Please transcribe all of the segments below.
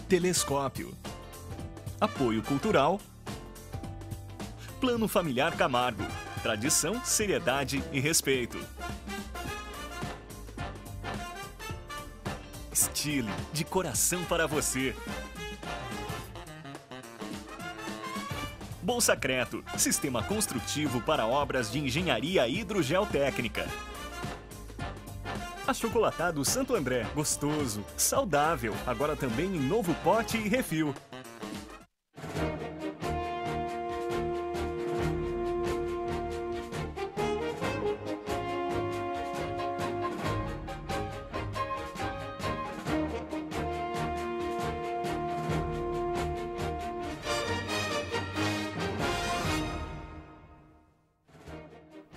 Telescópio. Apoio cultural. Plano Familiar Camargo. Tradição, seriedade e respeito. Stile, de coração para você. Bolsacreto, sistema construtivo para obras de engenharia hidrogeotécnica. Achocolatado Santo André, gostoso, saudável, agora também em novo pote e refil.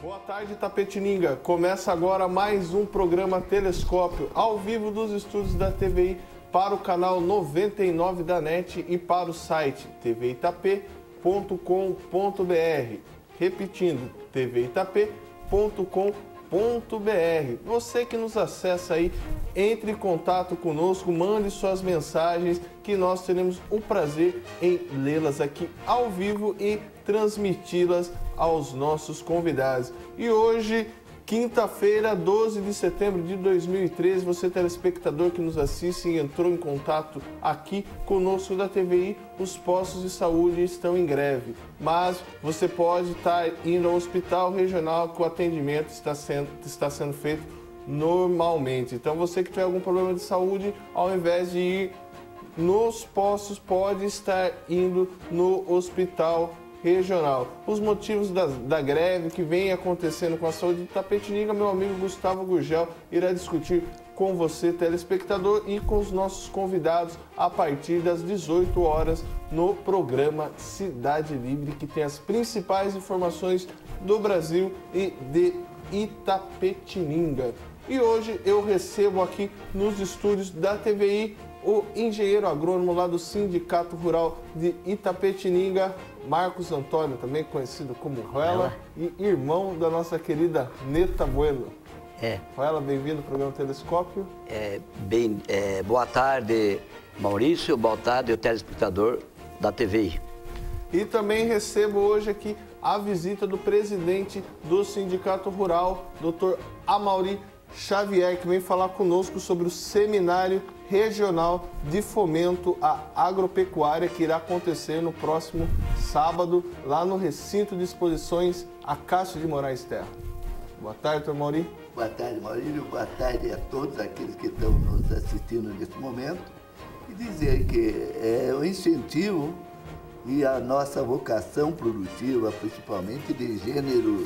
Boa tarde, Itapetininga. Começa agora mais um programa Telescópio, ao vivo dos estúdios da TVI para o canal 99 da NET e para o site tvitap.com.br. Repetindo, tvitap.com.br. Você que nos acessa aí, entre em contato conosco, mande suas mensagens que nós teremos o prazer em lê-las aqui ao vivo e transmiti-las aos nossos convidados. E hoje, quinta-feira, 12 de setembro de 2013, você telespectador que nos assiste e entrou em contato aqui conosco da TVI, os postos de saúde estão em greve, mas você pode estar indo ao hospital regional que o atendimento está sendo feito normalmente. Então você que tiver algum problema de saúde, ao invés de ir nos postos, pode estar indo no hospital regional. Os motivos da greve que vem acontecendo com a saúde de Itapetininga, meu amigo Gustavo Gurgel irá discutir com você, telespectador, e com os nossos convidados a partir das 18 horas no programa Cidade Livre, que tem as principais informações do Brasil e de Itapetininga. E hoje eu recebo aqui nos estúdios da TVI o engenheiro agrônomo lá do Sindicato Rural de Itapetininga, Marcos Antônio, também conhecido como Ruela, e irmão da nossa querida Neta Bueno. Ruela, bem-vindo ao programa Telescópio. Boa tarde, Maurício, boa tarde, o telespectador da TVI. E também recebo hoje aqui a visita do presidente do Sindicato Rural, Dr. Amaury Xavier, que vem falar conosco sobre o Seminário Regional de Fomento à Agropecuária, que irá acontecer no próximo sábado, lá no Recinto de Exposições Acácio de Moraes Terra. Boa tarde, Dr. Amaury. Boa tarde, Maurício. Boa tarde a todos aqueles que estão nos assistindo nesse momento. E dizer que é o incentivo e a nossa vocação produtiva, principalmente de gênero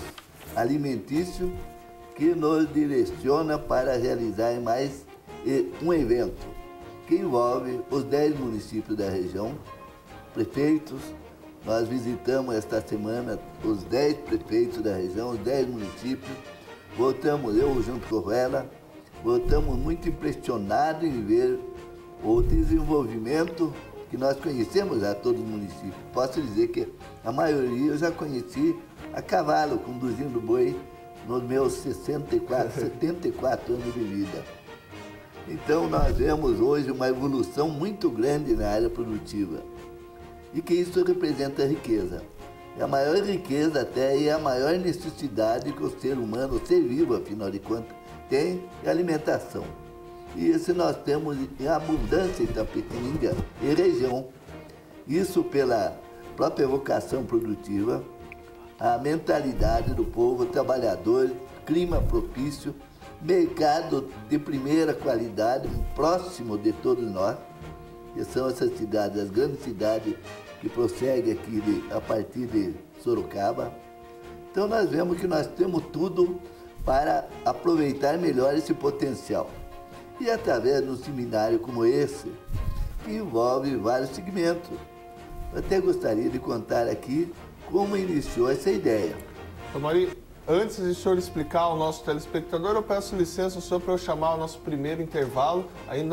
alimentício, que nos direciona para realizar mais um evento que envolve os 10 municípios da região, prefeitos. Nós visitamos esta semana os 10 prefeitos da região, os 10 municípios. Voltamos, eu junto com ela, voltamos muito impressionados em ver o desenvolvimento que nós conhecemos já todos os municípios. Posso dizer que a maioria eu já conheci a cavalo, conduzindo boi, nos meus 74 anos de vida. Então nós vemos hoje uma evolução muito grande na área produtiva e que isso representa riqueza. É a maior riqueza até e a maior necessidade que o ser humano, o ser vivo, afinal de contas, tem é alimentação. E isso nós temos em abundância em Itapetininga e região. Isso pela própria vocação produtiva, a mentalidade do povo trabalhador, clima propício, mercado de primeira qualidade, próximo de todos nós, que são essas cidades, as grandes cidades que prosseguem aqui a partir de Sorocaba. Então nós vemos que nós temos tudo para aproveitar melhor esse potencial. E através de um seminário como esse, que envolve vários segmentos. Eu até gostaria de contar aqui como iniciou essa ideia. Amaury, antes de o senhor explicar ao nosso telespectador, eu peço licença ao senhor para eu chamar o nosso primeiro intervalo. Aí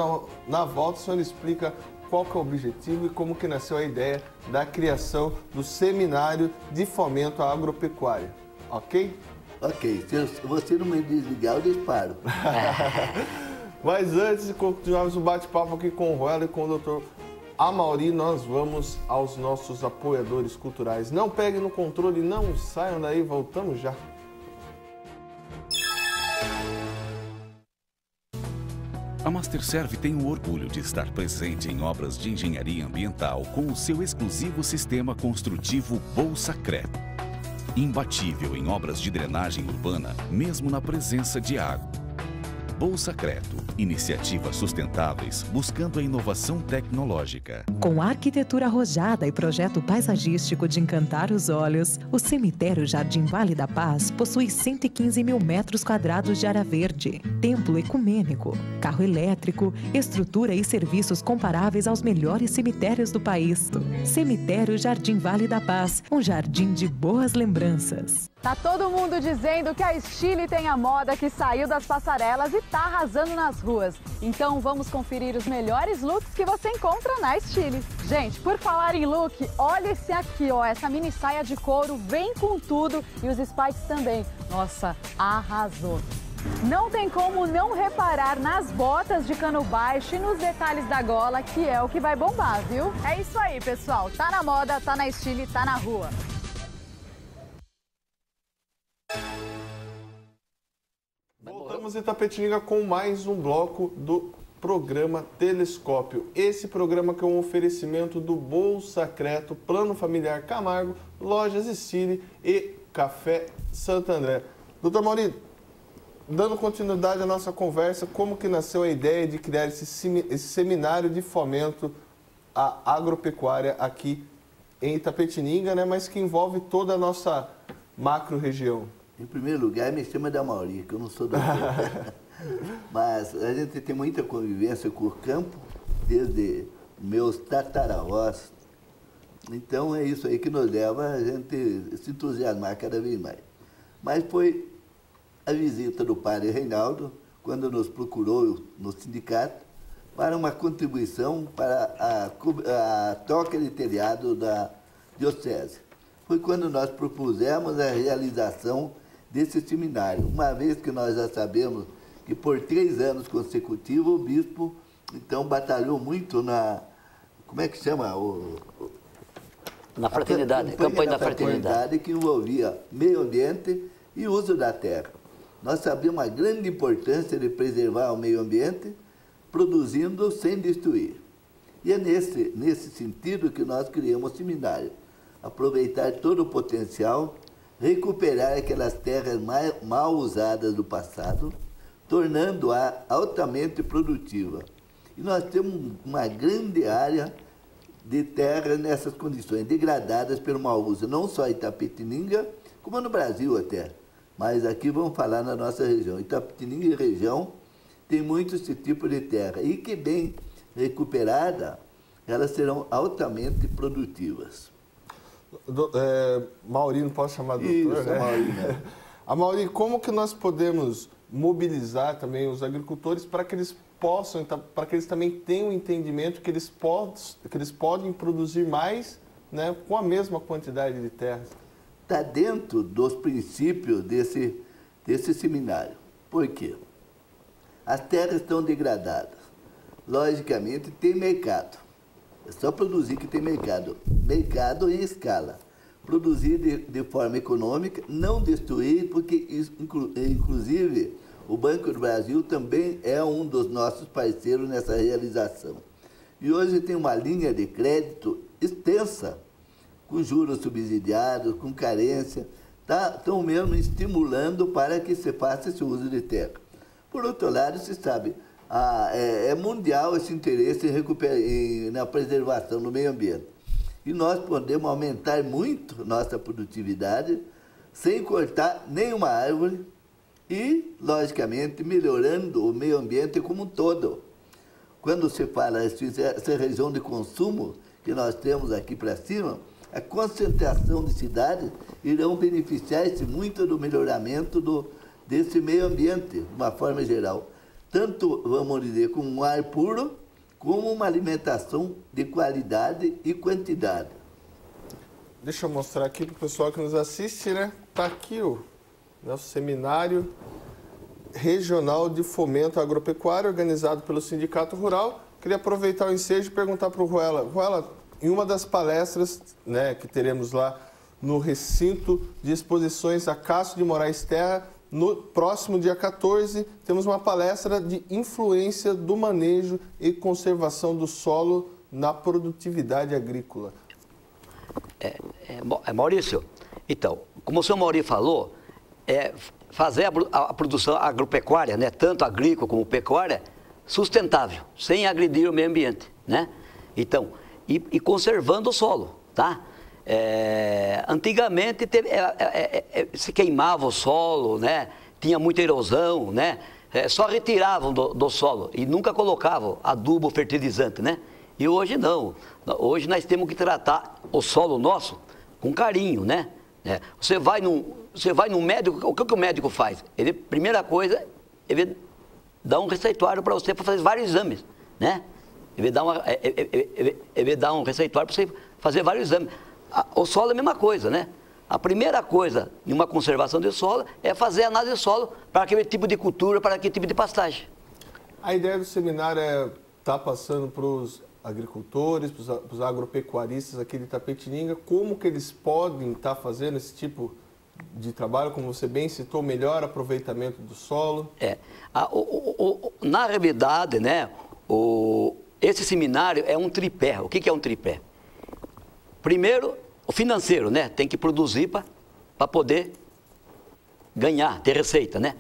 na volta o senhor explica qual que é o objetivo e como que nasceu a ideia da criação do Seminário de Fomento à Agropecuária. Ok? Ok. Se você não me desligar, eu disparo. Mas antes de continuarmos o bate-papo aqui com o Ruela e com o Dr. Amaury, nós vamos aos nossos apoiadores culturais. Não peguem no controle, não saiam daí, voltamos já. A Masterserv tem o orgulho de estar presente em obras de engenharia ambiental com o seu exclusivo sistema construtivo Bolsacret. Imbatível em obras de drenagem urbana, mesmo na presença de água. Bolsacreto, iniciativas sustentáveis buscando a inovação tecnológica. Com arquitetura arrojada e projeto paisagístico de encantar os olhos, o cemitério Jardim Vale da Paz possui 115 mil metros quadrados de área verde, templo ecumênico, carro elétrico, estrutura e serviços comparáveis aos melhores cemitérios do país. Cemitério Jardim Vale da Paz, um jardim de boas lembranças. Tá todo mundo dizendo que a Stile tem a moda que saiu das passarelas e tá arrasando nas ruas. Então vamos conferir os melhores looks que você encontra na Stile. Gente, por falar em look, olha esse aqui, ó, essa mini saia de couro vem com tudo e os spikes também. Nossa, arrasou. Não tem como não reparar nas botas de cano baixo e nos detalhes da gola, que é o que vai bombar, viu? É isso aí, pessoal. Tá na moda, tá na Stile, tá na rua. Voltamos em Itapetininga com mais um bloco do programa Telescópio. Esse programa que é um oferecimento do Bolsacreto, Plano Familiar Camargo, Lojas Stile e Café Santo André. Doutor Amaury, dando continuidade à nossa conversa, como que nasceu a ideia de criar esse seminário de fomento à agropecuária aqui em Itapetininga, né, mas que envolve toda a nossa macro-região? Em primeiro lugar, me chama de Amaury, que eu não sou doutor. Mas a gente tem muita convivência com o campo, desde meus tataravós. Então é isso aí que nos leva a gente se entusiasmar cada vez mais. Mas foi a visita do padre Reinaldo, quando nos procurou no sindicato, para uma contribuição para a troca de telhado da diocese. Foi quando nós propusemos a realização desse seminário, uma vez que nós já sabemos que por 3 anos consecutivos o bispo, então, batalhou muito na, como é que chama? Na fraternidade, campanha da fraternidade. Que envolvia meio ambiente e uso da terra. Nós sabemos a grande importância de preservar o meio ambiente, produzindo sem destruir. E é nesse sentido que nós criamos o seminário. Aproveitar todo o potencial, recuperar aquelas terras mal usadas do passado, tornando-a altamente produtiva. E nós temos uma grande área de terra nessas condições, degradadas pelo mau uso, não só em Itapetininga, como no Brasil até. Mas aqui vamos falar na nossa região. Itapetininga e região tem muito esse tipo de terra, e que bem recuperada, elas serão altamente produtivas. Amaury, não posso chamar doutor, isso, né? Amaury, né? Amaury, como que nós podemos mobilizar também os agricultores para que eles possam, para que eles também tenham um entendimento que eles podem produzir mais, né, com a mesma quantidade de terras? Está dentro dos princípios desse seminário. Por quê? As terras estão degradadas. Logicamente, tem mercado. É só produzir que tem mercado. Mercado em escala. Produzir de forma econômica, não destruir, porque, inclusive, o Banco do Brasil também é um dos nossos parceiros nessa realização. E hoje tem uma linha de crédito extensa, com juros subsidiados, com carência, estão mesmo estimulando para que se faça esse uso de terra. Por outro lado, se sabe, é mundial esse interesse na preservação do meio ambiente. E nós podemos aumentar muito nossa produtividade sem cortar nenhuma árvore e, logicamente, melhorando o meio ambiente como um todo. Quando se fala essa região de consumo que nós temos aqui para cima, a concentração de cidades irão beneficiar-se muito do melhoramento desse meio ambiente, de uma forma geral. Tanto, vamos dizer, com um ar puro, como uma alimentação de qualidade e quantidade. Deixa eu mostrar aqui para o pessoal que nos assiste, né? Está aqui o nosso seminário regional de fomento agropecuário, organizado pelo Sindicato Rural. Queria aproveitar o ensejo e perguntar para o Ruela. Ruela, em uma das palestras, né, que teremos lá no recinto de exposições da Cássio de Moraes Terra, no próximo dia 14, temos uma palestra de influência do manejo e conservação do solo na produtividade agrícola. Maurício, então, como o senhor Maurício falou, fazer a produção agropecuária, né, tanto agrícola como pecuária, sustentável, sem agredir o meio ambiente, né? Então, e conservando o solo, tá? Antigamente se queimava o solo, né? Tinha muita erosão, né? Só retiravam do solo e nunca colocavam adubo fertilizante, né? E hoje não. Hoje nós temos que tratar o solo nosso com carinho, né? Você vai num médico, o que o médico faz? Primeira coisa, ele dá um receituário para você para fazer vários exames, né? Ele dá um receituário para você fazer vários exames. O solo é a mesma coisa, né? A primeira coisa em uma conservação de solo é fazer análise de solo para aquele tipo de cultura, para aquele tipo de pastagem. A ideia do seminário é estar passando para os agricultores, para os agropecuaristas aqui de Itapetininga, como que eles podem estar fazendo esse tipo de trabalho, como você bem citou, melhor aproveitamento do solo? Na realidade, né, esse seminário é um tripé. O que é um tripé? Primeiro, o financeiro, né? Tem que produzir para poder ganhar, ter receita, né?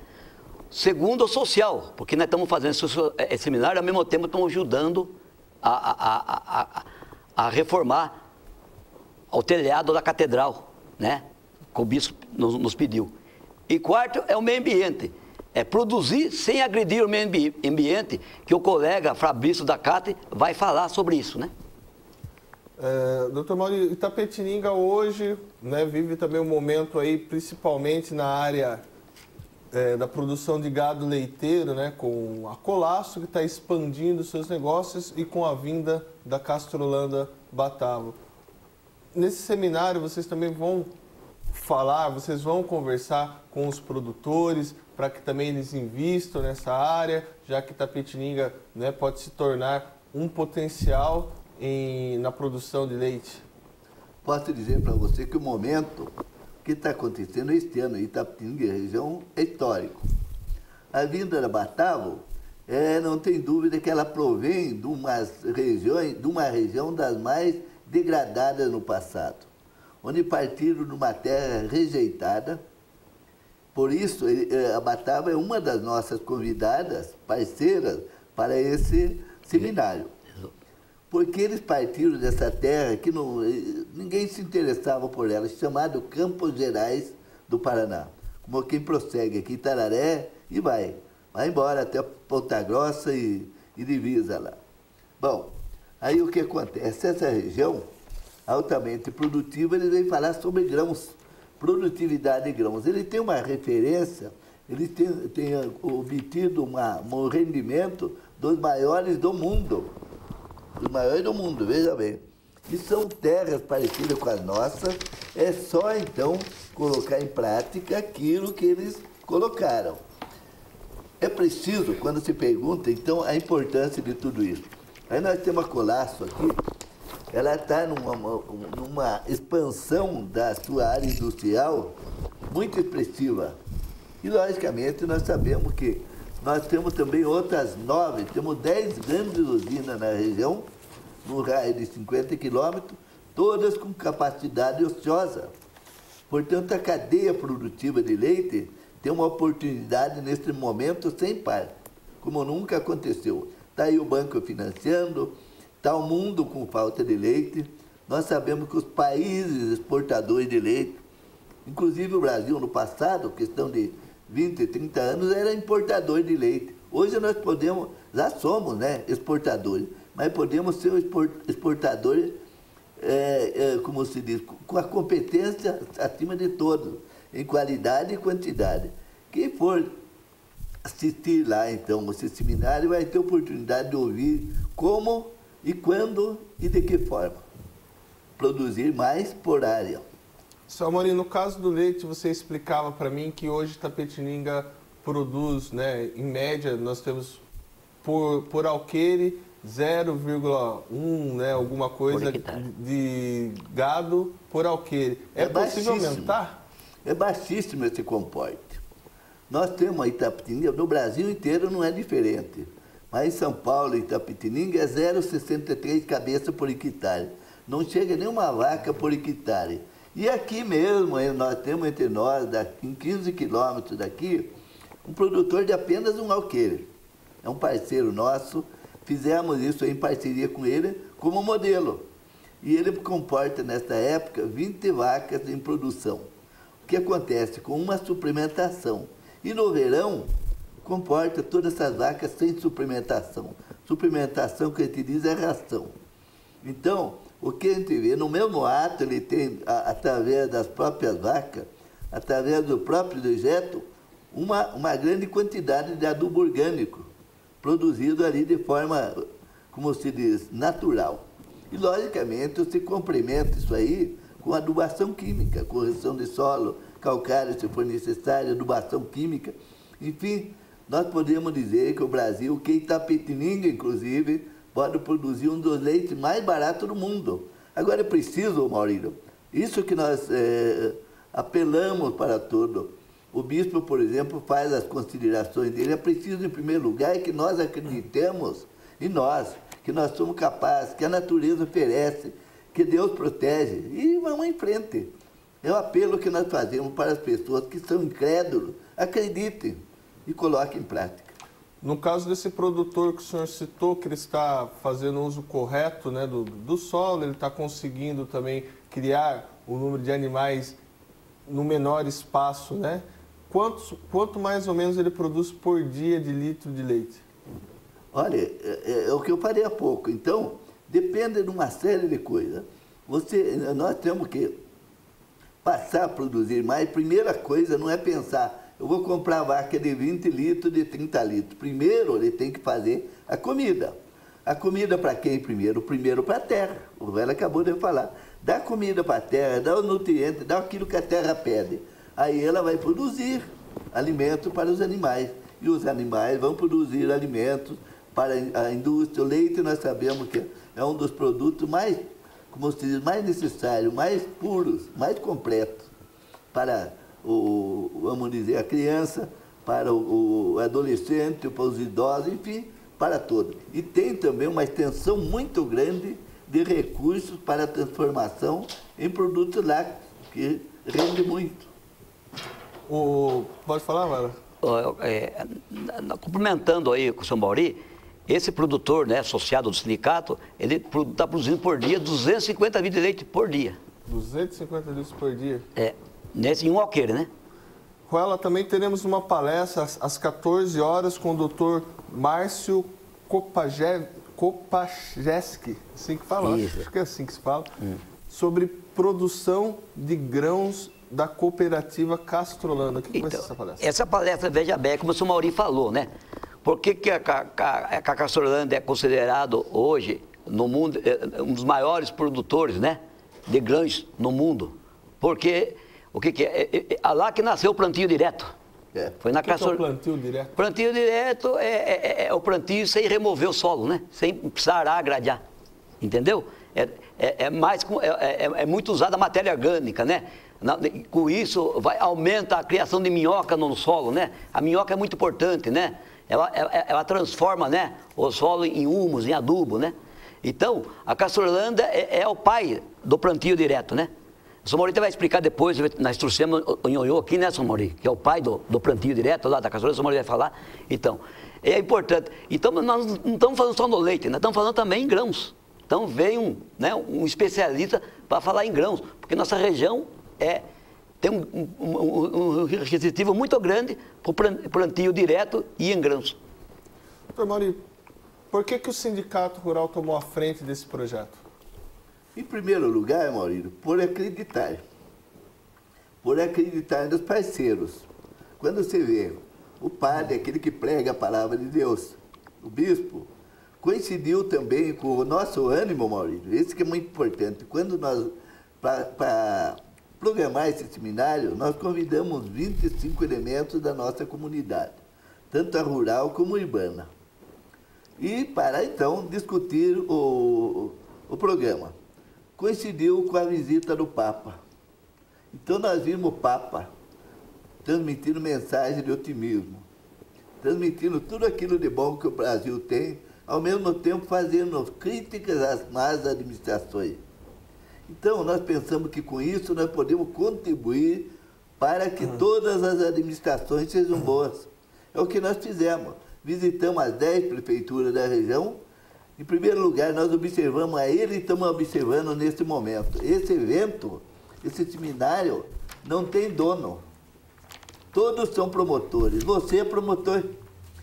Segundo, o social, porque nós estamos fazendo esse seminário, ao mesmo tempo estamos ajudando a reformar o telhado da catedral, né? Que o bispo nos pediu. E quarto, é o meio ambiente. É produzir sem agredir o meio ambiente, que o colega Fabrício da CAT vai falar sobre isso, né? Doutor Maurício, Itapetininga hoje, né, vive também um momento aí, principalmente na área da produção de gado leiteiro, né, com a Colasso, que está expandindo seus negócios, e com a vinda da Castrolanda Batavo. Nesse seminário, vocês também vão falar, vocês vão conversar com os produtores para que também eles invistam nessa área, já que Itapetininga, né, pode se tornar um potencial na produção de leite. Posso dizer para você que o momento que está acontecendo este ano em Itapetininga, região, é histórico. A vinda da Batavo, não tem dúvida que ela provém de uma região das mais degradadas no passado, onde partiram de uma terra rejeitada. Por isso, a Batavo é uma das nossas convidadas, parceiras, para esse seminário. Porque eles partiram dessa terra que ninguém se interessava por ela, chamado Campos Gerais do Paraná. Como quem prossegue aqui em Tararé e vai embora até Ponta Grossa e divisa lá. Bom, aí o que acontece? Essa região altamente produtiva, eles vêm falar sobre grãos, produtividade de grãos. Ele tem uma referência, ele tem obtido um rendimento dos maiores do mundo. Os maiores do mundo, veja bem. E são terras parecidas com as nossas, é só então colocar em prática aquilo que eles colocaram. É preciso, quando se pergunta, então, a importância de tudo isso. Aí nós temos a Colasso aqui, ela está numa expansão da sua área industrial muito expressiva. E, logicamente, nós sabemos que nós temos também outras 9, temos 10 grandes usinas na região, no raio de 50 quilômetros, todas com capacidade ociosa. Portanto, a cadeia produtiva de leite tem uma oportunidade neste momento sem par, como nunca aconteceu. Está aí o banco financiando, está o mundo com falta de leite. Nós sabemos que os países exportadores de leite, inclusive o Brasil no passado, questão de 20, 30 anos, era importador de leite. Hoje nós já somos, né, exportadores, mas podemos ser exportadores, como se diz, com a competência acima de todos, em qualidade e quantidade. Quem for assistir lá, então, esse seminário, vai ter oportunidade de ouvir como e quando e de que forma produzir mais por área. Sr. Amorim, no caso do leite, você explicava para mim que hoje Itapetininga produz, né, em média, nós temos por alqueire 0,1, né, alguma coisa de gado por alqueire. É possível aumentar? É baixíssimo esse comporte. Nós temos a Itapetininga, no Brasil inteiro não é diferente. Mas em São Paulo, Itapetininga é 0,63 cabeças por hectare. Não chega nenhuma vaca por hectare. E aqui mesmo, nós temos entre nós, em 15 quilômetros daqui, um produtor de apenas um alqueire. É um parceiro nosso, fizemos isso em parceria com ele como modelo. E ele comporta, nesta época, 20 vacas em produção. O que acontece? Com uma suplementação. E no verão, comporta todas essas vacas sem suplementação. Suplementação que a gente diz é ração. Então, o que a gente vê, no mesmo ato, ele tem, através das próprias vacas, através do próprio dejeto, uma grande quantidade de adubo orgânico, produzido ali de forma, como se diz, natural. E, logicamente, se complementa isso aí com adubação química, correção de solo, calcário, se for necessário, adubação química. Enfim, nós podemos dizer que o Brasil, que Itapetininga, inclusive, pode produzir um dos leites mais baratos do mundo. Agora é preciso, Maurílio, isso que nós apelamos para tudo. O bispo, por exemplo, faz as considerações dele. É preciso, em primeiro lugar, que nós acreditemos em nós, que nós somos capazes, que a natureza oferece, que Deus protege. E vamos em frente. É o apelo que nós fazemos para as pessoas que são incrédulos. Acreditem e coloquem em prática. No caso desse produtor que o senhor citou, que ele está fazendo uso correto, né, do solo, ele está conseguindo também criar o número de animais no menor espaço, né? Quanto mais ou menos ele produz por dia de litro de leite? Olha, é o que eu falei há pouco. Então, depende de uma série de coisas. Nós temos que passar a produzir mais. Primeira coisa não é pensar, eu vou comprar vaca de 20 litros, de 30 litros. Primeiro, ele tem que fazer a comida. A comida para quem primeiro? Primeiro para a terra. O velho acabou de falar. Dá comida para a terra, dá os nutrientes, dá aquilo que a terra pede. Aí ela vai produzir alimento para os animais. E os animais vão produzir alimentos para a indústria. O leite, nós sabemos que é um dos produtos mais, como se diz, mais necessários, mais puros, mais completos para vamos dizer, a criança, para o adolescente, para os idosos, enfim, para todos. E tem também uma extensão muito grande de recursos para a transformação em produtos lácteos, que rende muito. Pode falar, Mara? Complementando aí com o seu Mauri, esse produtor, né, associado do sindicato, ele está produzindo por dia 250 litros de leite por dia. 250 litros por dia? Em um alqueire, né? Com ela também teremos uma palestra às 14 horas com o doutor Márcio Kopajeski, assim que fala, acho que é assim que se fala, sobre produção de grãos da cooperativa Castrolanda. O que vai ser essa palestra? Essa palestra, veja bem, como o senhor Mauri falou, né? Por que a Castrolanda é considerado hoje, no mundo, um dos maiores produtores, né, de grãos no mundo? Porque, o que é? Lá que nasceu o plantio direto. Foi na Castrolanda. O que é o plantio direto? Plantio direto é o plantio sem remover o solo, né? Sem precisar arar, gradear. Entendeu? É muito usada a matéria orgânica, né? Com isso, aumenta a criação de minhoca no solo, né? A minhoca é muito importante, né? Ela transforma, né, o solo em humus, em adubo, né? Então, a Castrolanda é o pai do plantio direto, né? O São Mauri vai explicar depois, nós trouxemos o Nhonhô aqui, né, São Mauri? Que é o pai do plantio direto lá da Castrolanda, o São Mauri vai falar. Então, é importante. Então, nós não estamos falando só no leite, nós estamos falando também em grãos. Então, veio um especialista para falar em grãos, porque nossa região tem um requisitivo muito grande para o plantio direto e em grãos. Doutor Mauri, por que o Sindicato Rural tomou a frente desse projeto? Em primeiro lugar, Maurílio, por acreditar nos parceiros. Quando você vê o padre, aquele que prega a palavra de Deus, o bispo, coincidiu também com o nosso ânimo, Maurílio. Esse que é muito importante. Quando nós, para programar esse seminário, nós convidamos 25 elementos da nossa comunidade, tanto a rural como a urbana. E para, então, discutir o programa. Coincidiu com a visita do Papa. Então, nós vimos o Papa transmitindo mensagem de otimismo, transmitindo tudo aquilo de bom que o Brasil tem, ao mesmo tempo fazendo críticas às más administrações. Então, nós pensamos que com isso nós podemos contribuir para que todas as administrações sejam boas. É o que nós fizemos. Visitamos as 10 prefeituras da região. Em primeiro lugar, nós observamos a ele e estamos observando nesse momento. Esse evento, esse seminário, não tem dono. Todos são promotores. Você é promotor,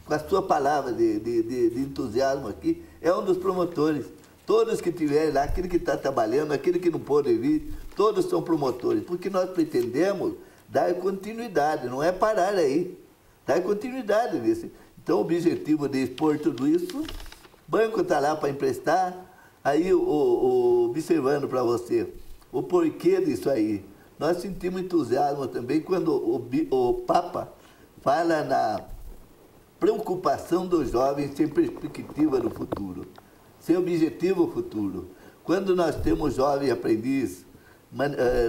com a sua palavra de entusiasmo aqui, é um dos promotores. Todos que estiverem lá, aquele que está trabalhando, aquele que não pôde vir, todos são promotores. Porque nós pretendemos dar continuidade, não é parar aí. Dar continuidade nisso. Então, o objetivo de expor tudo isso, o banco está lá para emprestar, aí observando para você o porquê disso aí. Nós sentimos entusiasmo também quando o Papa fala na preocupação dos jovens sem perspectiva do futuro, sem objetivo futuro. Quando nós temos jovem aprendiz,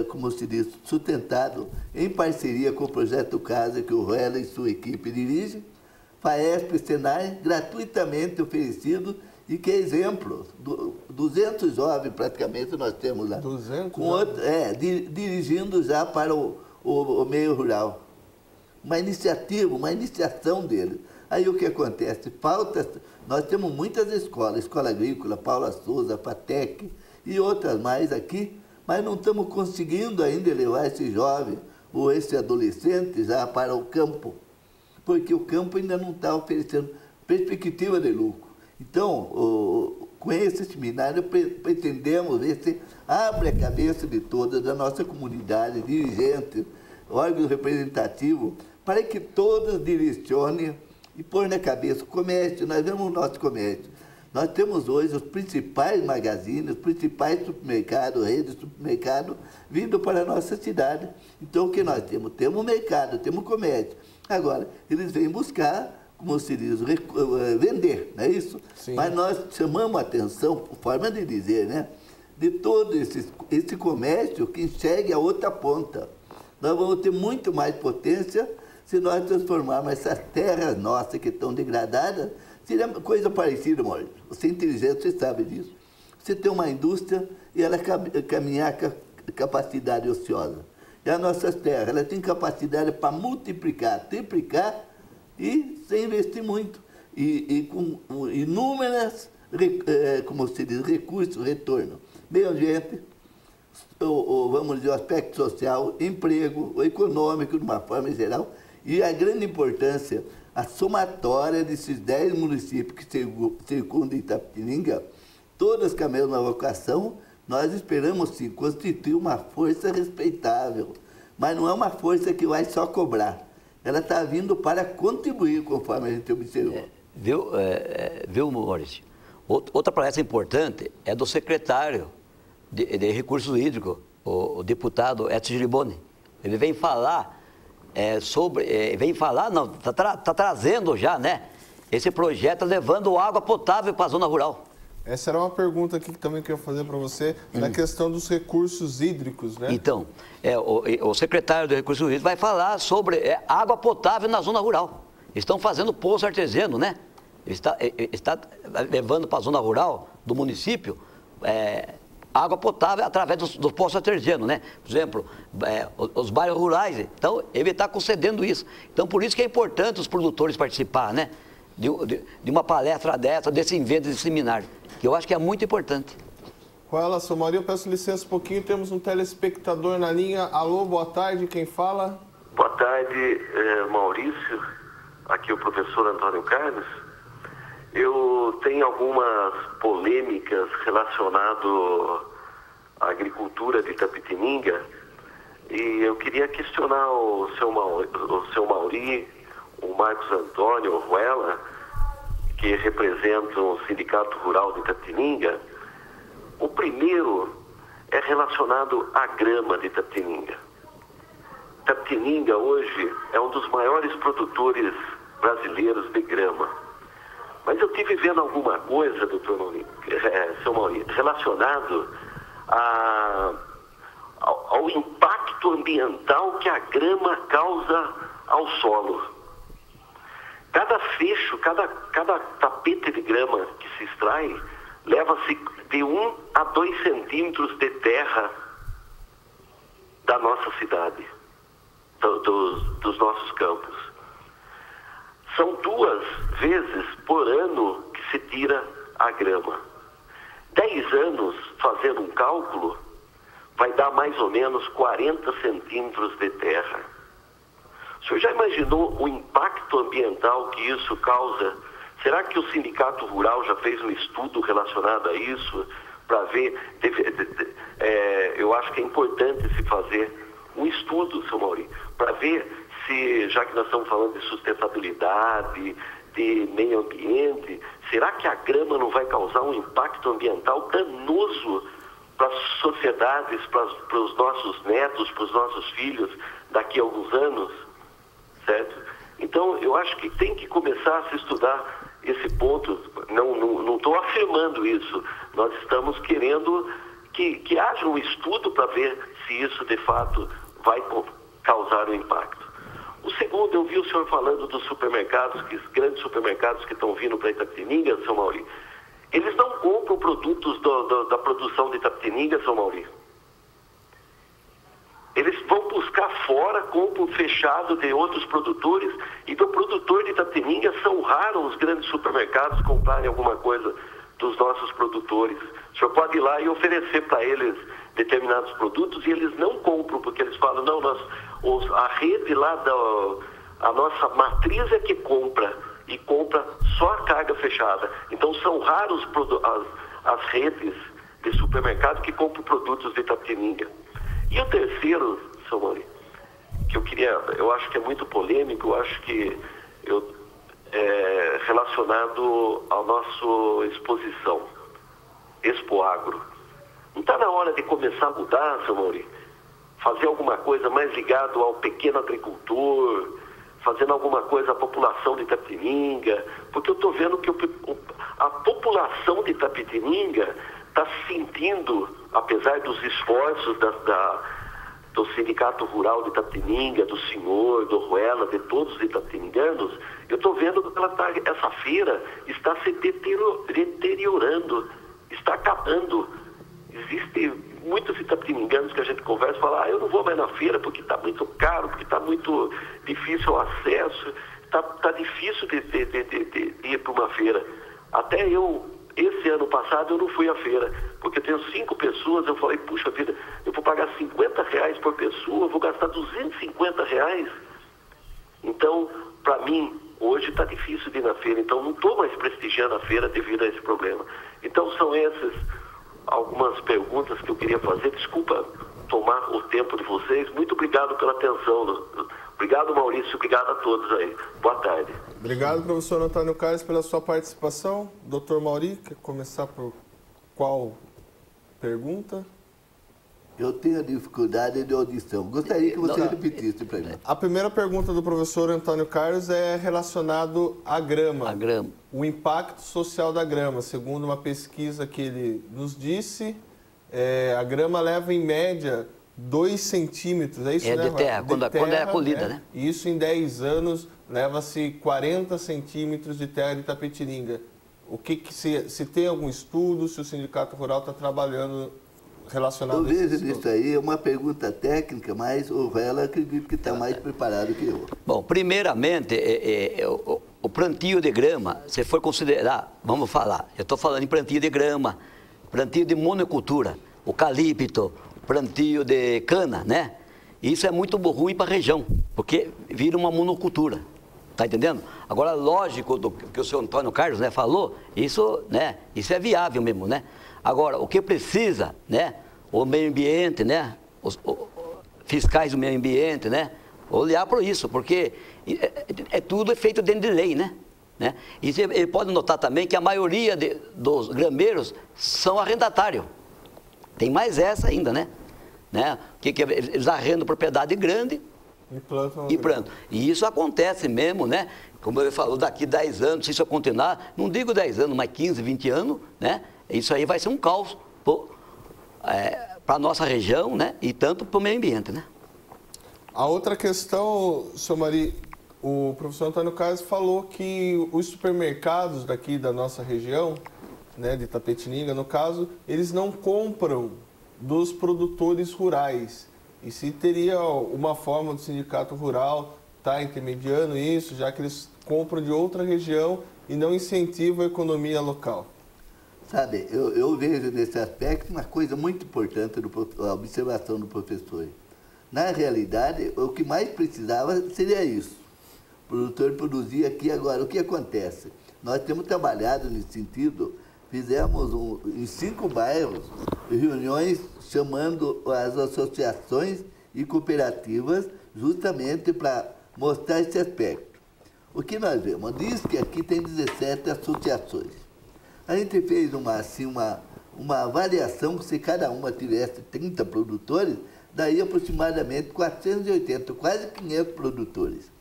como se diz, sustentado em parceria com o Projeto Casa, que o Ruela e sua equipe dirigem, FAESP e Senai, gratuitamente oferecido, e que é exemplo. 200 jovens praticamente nós temos lá. 200? Com outro, dirigindo já para o meio rural. Uma iniciativa, uma iniciação dele. Aí o que acontece? Falta, nós temos muitas escolas, Escola Agrícola, Paula Souza, FATEC e outras mais aqui, mas não estamos conseguindo ainda levar esse jovem ou esse adolescente já para o campo, porque o campo ainda não está oferecendo perspectiva de lucro. Então, com esse seminário, pretendemos ver se abre a cabeça de toda, da nossa comunidade, dirigentes, órgãos representativos, para que todos direcionem e pôr na cabeça o comércio. Nós vemos o nosso comércio. Nós temos hoje os principais magazines, os principais supermercados, redes de supermercado, vindo para a nossa cidade. Então, o que nós temos? Temos mercado, temos comércio. Agora, eles vêm buscar, como se diz, vender, não é isso? Sim. Mas nós chamamos a atenção, forma de dizer, né? De todo esse comércio que enxergue a outra ponta. Nós vamos ter muito mais potência se nós transformarmos essas terras nossas que estão degradadas. Seria coisa parecida, Maurício. Você é inteligente, você sabe disso. Você tem uma indústria e ela caminhar com capacidade ociosa. E as nossas terras, elas têm capacidade para multiplicar, triplicar e sem investir muito. E com inúmeras, como se diz, recursos, retorno. Meio ambiente, vamos dizer, o aspecto social, emprego, o econômico, de uma forma geral, e a grande importância, a somatória desses 10 municípios que circundam Itapetininga, todas com a mesma vocação, nós esperamos, sim, constituir uma força respeitável, mas não é uma força que vai só cobrar. Ela está vindo para contribuir, conforme a gente observou. Viu, Maurício? Outra palestra importante é do secretário de Recursos Hídricos, o deputado Edson Giliboni. Ele vem falar está trazendo já, né, esse projeto levando água potável para a zona rural. Essa era uma pergunta aqui que também queria fazer para você, na questão dos recursos hídricos, né? Então, o secretário de Recursos Hídricos vai falar sobre água potável na zona rural. Estão fazendo poço artesiano, né? Está levando para a zona rural do município água potável através dos poços artesianos, né? Por exemplo, os bairros rurais. Então, ele está concedendo isso. Então, por isso que é importante os produtores participar, né? De uma palestra dessa, desse evento, desse seminário, que eu acho que é muito importante. Fala, seu Maria, eu peço licença um pouquinho, temos um telespectador na linha. Alô, boa tarde, quem fala? Boa tarde, Maurício, aqui é o professor Antônio Carlos. Eu tenho algumas polêmicas relacionadas à agricultura de Itapetininga e eu queria questionar o seu Mauri, o Marcos Antônio, o Ruela, que representam o Sindicato Rural de Itapetininga. O primeiro é relacionado à grama de Itapetininga. Itapetininga hoje é um dos maiores produtores brasileiros de grama. Mas eu estive vendo alguma coisa, seu Maurício, relacionado ao impacto ambiental que a grama causa ao solo. Cada fecho, cada tapete de grama que se extrai, leva-se de 1 a 2 centímetros de terra da nossa cidade, dos nossos campos. São 2 vezes por ano que se tira a grama. 10 anos, fazendo um cálculo, vai dar mais ou menos 40 centímetros de terra. O senhor já imaginou o impacto ambiental que isso causa? Será que o Sindicato Rural já fez um estudo relacionado a isso? Para ver, eu acho que é importante se fazer um estudo, seu Maurício, para ver se, já que nós estamos falando de sustentabilidade, de meio ambiente, será que a grama não vai causar um impacto ambiental danoso para as sociedades, para os nossos netos, para os nossos filhos daqui a alguns anos? Certo? Então, eu acho que tem que começar a se estudar esse ponto. Não estou afirmando isso. Nós estamos querendo que haja um estudo para ver se isso, de fato, vai causar um impacto. O segundo, eu vi o senhor falando dos supermercados, grandes supermercados que estão vindo para Itapetininga, seu Maurício. Eles não compram produtos da produção de Itapetininga, seu Maurício. Eles vão buscar fora, compram fechado de outros produtores, e do produtor de Itapetininga são raros os grandes supermercados comprarem alguma coisa dos nossos produtores. O senhor pode ir lá e oferecer para eles determinados produtos e eles não compram, porque eles falam, não, a rede lá, a nossa matriz é que compra, e compra só a carga fechada. Então são raros as redes de supermercado que compram produtos de Itapetininga. E o terceiro, seu Maurício, que eu acho que é muito polêmico, eu acho que relacionado à nossa exposição, Expoagro. Não está na hora de começar a mudar, seu Maurício? Fazer alguma coisa mais ligada ao pequeno agricultor, fazendo alguma coisa à população de Itapetininga, porque eu estou vendo que a população de Itapetininga está se sentindo, apesar dos esforços do Sindicato Rural de Itapetininga, do senhor, do Ruela, de todos os itapetininganos, eu estou vendo que essa feira está se deteriorando, está acabando. Existem muitos itapetininganos que a gente conversa e fala, eu não vou mais na feira porque está muito caro, porque está muito difícil o acesso, está difícil de ir para uma feira. Até esse ano passado eu não fui à feira, porque eu tenho 5 pessoas, eu falei, puxa vida, eu vou pagar R$50 por pessoa, eu vou gastar R$250. Então, para mim, hoje está difícil de ir na feira, então não estou mais prestigiando a feira devido a esse problema. Então são essas algumas perguntas que eu queria fazer. Desculpa tomar o tempo de vocês. Muito obrigado pela atenção. Obrigado, Maurício. Obrigado a todos aí. Boa tarde. Obrigado, professor Antônio Carlos, pela sua participação. Doutor Mauri, quer começar por qual pergunta? Eu tenho dificuldade de audição. Gostaria que você repetisse para mim. A primeira pergunta do professor Antônio Carlos é relacionado à grama. A grama. O impacto social da grama. Segundo uma pesquisa que ele nos disse, a grama leva em média 2 centímetros. É isso, né? De terra, quando é acolhida, né? E isso em 10 anos leva-se 40 centímetros de terra de Itapetininga. Se tem algum estudo, se o Sindicato Rural está trabalhando relacionado a isso? Eu vejo nisso aí uma pergunta técnica, mas o Vela acredito que está mais preparado que eu. Bom, primeiramente, o plantio de grama, se for considerar, vamos falar, eu estou falando em plantio de grama, plantio de monocultura, o calipto, plantio de cana, né? Isso é muito ruim para a região, porque vira uma monocultura, tá entendendo? Agora, lógico do que o senhor Antônio Carlos, né, falou, isso é viável mesmo, né? Agora, o que precisa, né, o meio ambiente, né, os fiscais do meio ambiente, né, olhar para isso, porque tudo é feito dentro de lei, né? E ele pode notar também que a maioria dos grameiros são arrendatários. Tem mais essa ainda, né? Eles arrendam propriedade grande e plantam. E isso acontece mesmo, né? Como ele falou, daqui 10 anos, se isso continuar, não digo 10 anos, mas 15, 20 anos, né? Isso aí vai ser um caos para a nossa região, né? E tanto para o meio ambiente, né? A outra questão, senhor Mari, o professor Antônio Carlos falou que os supermercados daqui da nossa região, né, de Itapetininga, no caso, eles não compram dos produtores rurais. E se teria uma forma do sindicato rural estar intermediando isso, já que eles compram de outra região e não incentivam a economia local? Sabe, eu vejo nesse aspecto uma coisa muito importante, a observação do professor. Na realidade, o que mais precisava seria isso. O produtor produzia aqui agora. O que acontece? Nós temos trabalhado nesse sentido, fizemos em 5 bairros reuniões chamando as associações e cooperativas justamente para mostrar esse aspecto. O que nós vemos? Diz que aqui tem 17 associações. A gente fez uma avaliação que se cada uma tivesse 30 produtores, daí aproximadamente 480, quase 500 produtores.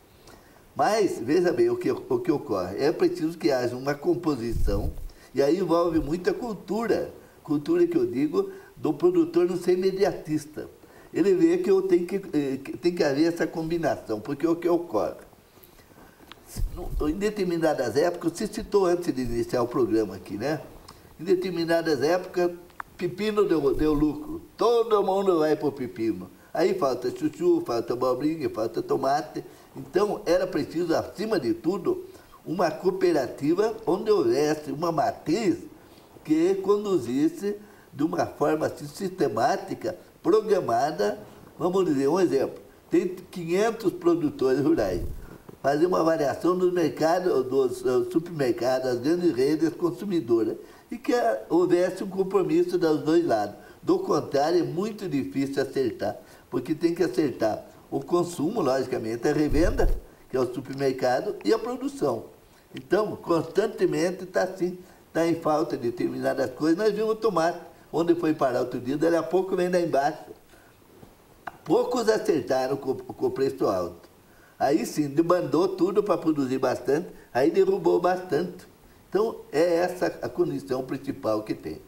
Mas, veja bem o que ocorre. É preciso que haja uma composição, e aí envolve muita cultura que eu digo, do produtor não ser imediatista. Ele vê que tem que haver essa combinação, porque o que ocorre? Em determinadas épocas, se citou antes de iniciar o programa aqui, né? Em determinadas épocas, pepino deu lucro. Todo mundo vai para o pepino. Aí falta chuchu, falta abobrinha, falta tomate. Então, era preciso, acima de tudo, uma cooperativa onde houvesse uma matriz que conduzisse de uma forma assim, sistemática, programada. Vamos dizer, um exemplo. Tem 500 produtores rurais. Fazer uma avaliação dos mercados, dos supermercados, das grandes redes consumidoras. E que houvesse um compromisso dos dois lados. Do contrário, é muito difícil acertar, porque tem que acertar o consumo, logicamente, a revenda, que é o supermercado, e a produção. Então, constantemente está em falta de determinadas coisas. Nós vimos o tomate, onde foi parar outro dia, dali a pouco vem lá embaixo. Poucos acertaram com o preço alto. Aí sim, demandou tudo para produzir bastante, aí derrubou bastante. Então, é essa a condição principal que tem.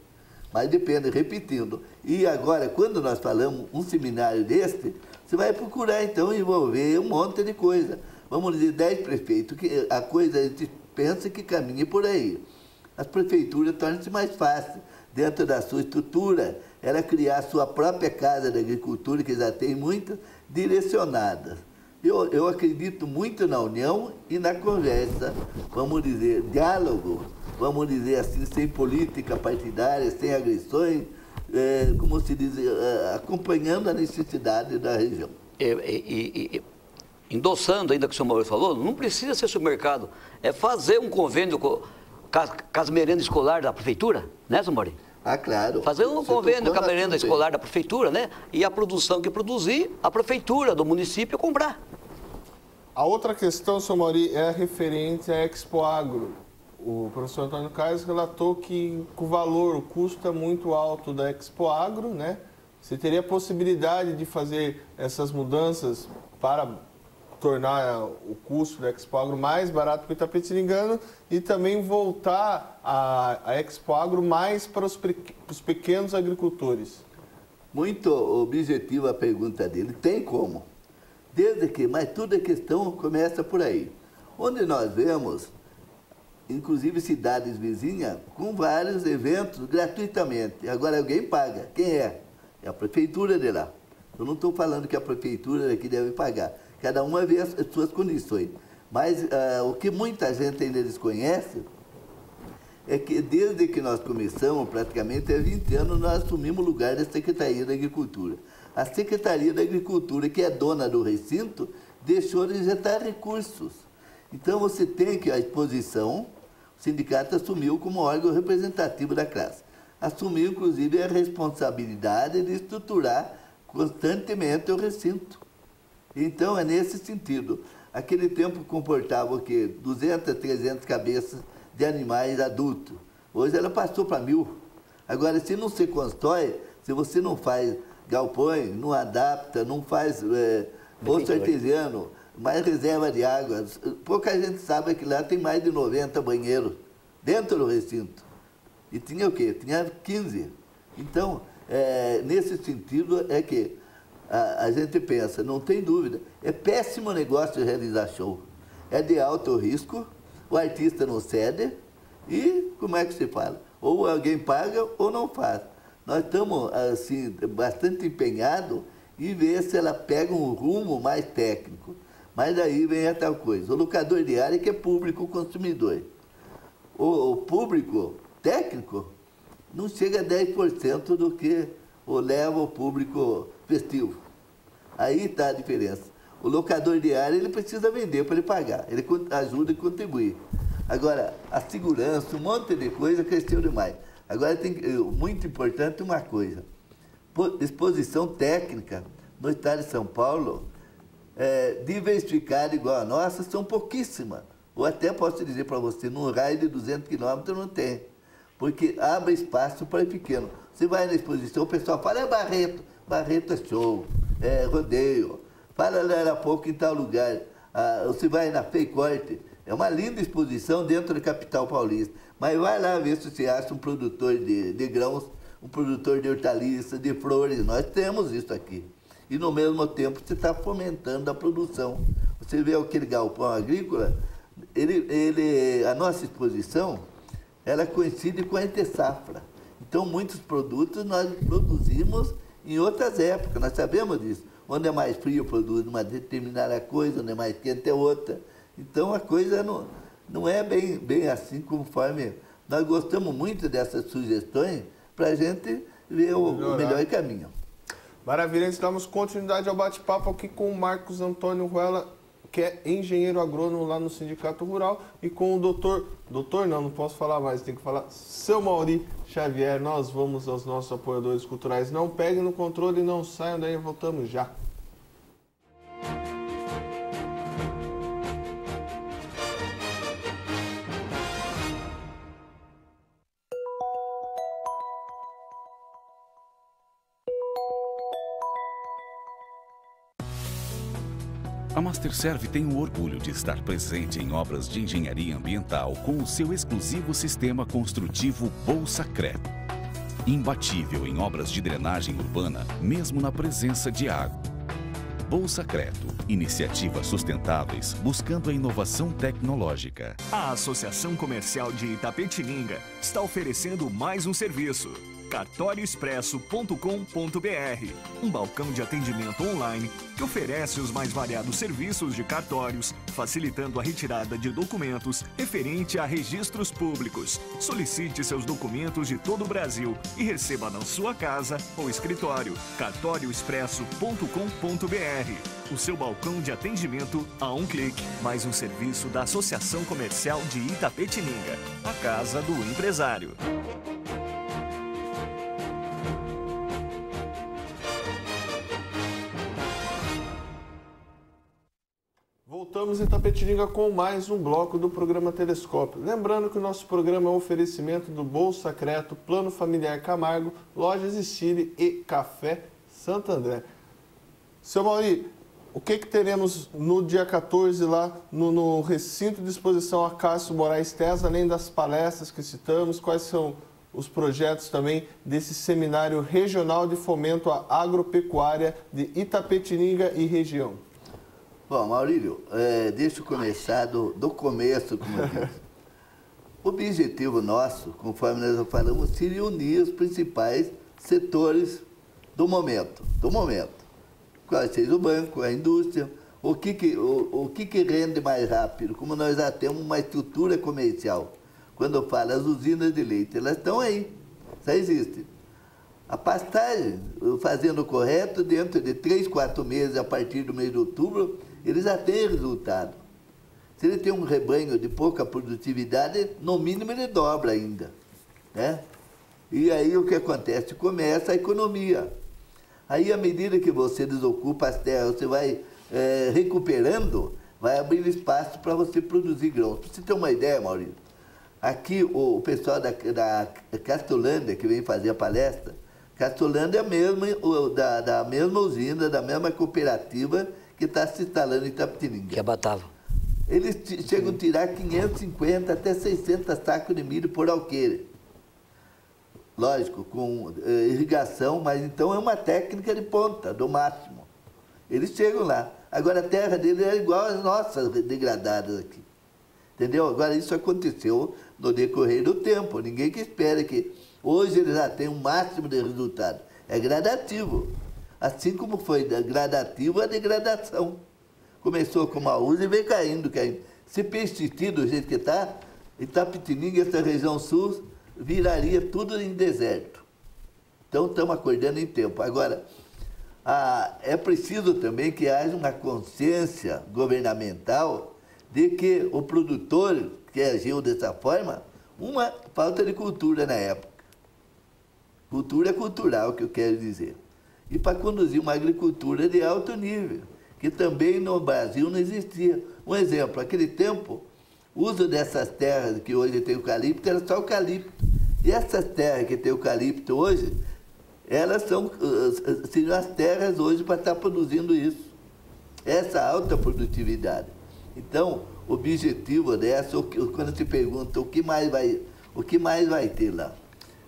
Mas depende, repetindo. E agora, quando nós falamos um seminário deste, você vai procurar, então, envolver um monte de coisa. Vamos dizer, 10 prefeitos, que a coisa a gente pensa que caminha por aí. As prefeituras tornam-se mais fácil, dentro da sua estrutura, ela criar a sua própria casa de agricultura, que já tem muitas, direcionadas. Eu acredito muito na união e na conversa, vamos dizer, diálogo, vamos dizer assim, sem política partidária, sem agressões, como se diz, acompanhando a necessidade da região. Endossando ainda o que o senhor Maurício falou, não precisa ser supermercado, é fazer um convênio com as merendas escolares da prefeitura, né, senhor Maurício? Ah, claro. Fazer um convênio com a merenda escolar da prefeitura, né? E a produção que produzir, a prefeitura do município comprar. A outra questão, senhor Mauri, é referente à Expo Agro. O professor Antônio Carlos relatou que o custo é muito alto da Expo Agro, né? Você teria a possibilidade de fazer essas mudanças para tornar o custo da Expo Agro mais barato para o Itapetiningano e também voltar a Expo Agro mais para os pequenos agricultores? Muito objetiva a pergunta dele. Tem como. Desde que, mas tudo é questão, começa por aí. Onde nós vemos, inclusive cidades vizinhas, com vários eventos gratuitamente. Agora alguém paga. Quem é? É a prefeitura de lá. Eu não estou falando que a prefeitura daqui deve pagar. Cada uma vê as suas condições. Mas o que muita gente ainda desconhece é que desde que nós começamos, praticamente há 20 anos, nós assumimos o lugar da Secretaria da Agricultura. A Secretaria da Agricultura, que é dona do recinto, deixou de injetar recursos. Então, você tem que a exposição, o sindicato assumiu como órgão representativo da classe. Assumiu, inclusive, a responsabilidade de estruturar constantemente o recinto. Então, é nesse sentido. Aquele tempo comportava o quê? 200, 300 cabeças de animais adultos. Hoje ela passou para 1000. Agora, se não se constrói, Se você não faz galpões, não adapta, não faz poço artesiano, mais reserva de água, pouca gente sabe que lá tem mais de 90 banheiros dentro do recinto. E tinha o quê? Tinha 15. Então, nesse sentido é que a gente pensa, não tem dúvida, é péssimo negócio de realizar show. É de alto risco, o artista não cede e como é que se fala? Ou alguém paga ou não faz. Nós estamos assim, bastante empenhados em ver se ela pega um rumo mais técnico. Mas daí vem a tal coisa. O locador de área que é público consumidor. O público técnico não chega a 10% do que leva o público festivo. Aí está a diferença. O locador de área ele precisa vender para ele pagar. Ele ajuda e contribui. Agora, a segurança, um monte de coisa cresceu demais. Agora, muito importante uma coisa. Exposição técnica no estado de São Paulo, diversificada igual a nossa, são pouquíssimas. Ou até posso dizer para você, num raio de 200 quilômetros não tem. Porque abre espaço para pequeno. Você vai na exposição, o pessoal fala, é Barreto. Barreto é show, é rodeio. Fala lá pouco em tal lugar. Você vai na Feicorte, é uma linda exposição dentro da capital paulista. Mas vai lá ver se você acha um produtor de grãos, um produtor de hortaliças, de flores. Nós temos isso aqui. E no mesmo tempo você está fomentando a produção. Você vê aquele galpão agrícola, a nossa exposição, ela coincide com a entre-safra. Então muitos produtos nós produzimos em outras épocas, nós sabemos disso. Onde é mais frio produz uma determinada coisa, onde é mais quente é outra. Então a coisa não é bem assim conforme... Nós gostamos muito dessas sugestões para a gente ver o melhor caminho. Maravilha, nós damos continuidade ao bate-papo aqui com o Marcos Antônio Ruela, que é engenheiro agrônomo lá no Sindicato Rural, e com o doutor não posso falar mais, tem que falar, seu Mauri Xavier. Nós vamos aos nossos apoiadores culturais. Não peguem no controle e não saiam daí, voltamos já. A Masterserv tem o orgulho de estar presente em obras de engenharia ambiental com o seu exclusivo sistema construtivo Bolsacret. Imbatível em obras de drenagem urbana, mesmo na presença de água. Bolsacreto, iniciativas sustentáveis buscando a inovação tecnológica. A Associação Comercial de Itapetininga está oferecendo mais um serviço. cartorioexpresso.com.br, um balcão de atendimento online que oferece os mais variados serviços de cartórios, facilitando a retirada de documentos referente a registros públicos. Solicite seus documentos de todo o Brasil e receba na sua casa ou escritório. cartorioexpresso.com.br, o seu balcão de atendimento a um clique. Mais um serviço da Associação Comercial de Itapetininga, a casa do empresário. Voltamos em Itapetininga com mais um bloco do programa Telescópio. Lembrando que o nosso programa é um oferecimento do Bolsacreto, Plano Familiar Camargo, Lojas Estile e Café Santo André. Seu Mauri, o que teremos no dia 14 lá no recinto de exposição Acácio Moraes Tesa, além das palestras que citamos? Quais são os projetos também desse seminário regional de fomento à agropecuária de Itapetininga e região? Bom, Maurílio, deixa eu começar do começo, como eu disse. O objetivo nosso, conforme nós já falamos, seria unir os principais setores do momento. Qual seja o banco, a indústria, o que rende mais rápido, como nós já temos uma estrutura comercial. Quando eu falo as usinas de leite, elas estão aí, já existem. A pastagem, fazendo o correto, dentro de 3, 4 meses, a partir do mês de outubro, ele já tem resultado. Se ele tem um rebanho de pouca produtividade, no mínimo ele dobra ainda, né? E aí o que acontece? Começa a economia. Aí, à medida que você desocupa as terras, você vai recuperando, vai abrir espaço para você produzir grãos. Para você ter uma ideia, Maurício, aqui o pessoal da Castolândia, que vem fazer a palestra, Caçolândia é mesmo, da mesma usina, da mesma cooperativa que está se instalando em Itapetininga. Que abatava. Eles chegam a tirar 550 até 600 sacos de milho por alqueire. Lógico, com irrigação, mas então é uma técnica de ponta, do máximo. Eles chegam lá. Agora a terra deles é igual às nossas degradadas aqui. Entendeu? Agora isso aconteceu no decorrer do tempo. Ninguém que espera que hoje eles já tenham o máximo de resultado. É gradativo. Assim como foi gradativo a degradação. Começou com uma usa e veio caindo, caindo. Se persistir do jeito que está, Itapetininga, essa região sul, viraria tudo em deserto. Então estamos acordando em tempo. Agora, é preciso também que haja uma consciência governamental de que o produtor que agiu dessa forma, uma falta de cultura na época. Cultura cultural, que eu quero dizer. E para conduzir uma agricultura de alto nível, que também no Brasil não existia. Um exemplo, naquele tempo, o uso dessas terras que hoje tem eucalipto era só eucalipto. E essas terras que tem eucalipto hoje, elas seriam as terras hoje para estar produzindo isso. Essa alta produtividade. Então, o objetivo dessa, quando se pergunta o que mais vai ter lá?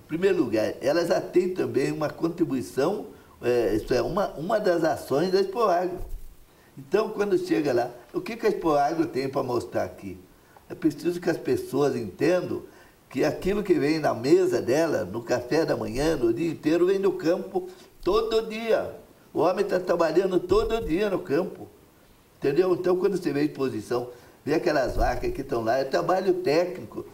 Em primeiro lugar, ela já tem também uma contribuição, isso é uma das ações da Expoagro. Então, quando chega lá, o que a Expoagro tem para mostrar aqui? É preciso que as pessoas entendam que aquilo que vem na mesa dela, no café da manhã, no dia inteiro, vem do campo todo dia. O homem está trabalhando todo dia no campo. Entendeu? Então, quando você vê a exposição, vê aquelas vacas que estão lá, é trabalho técnico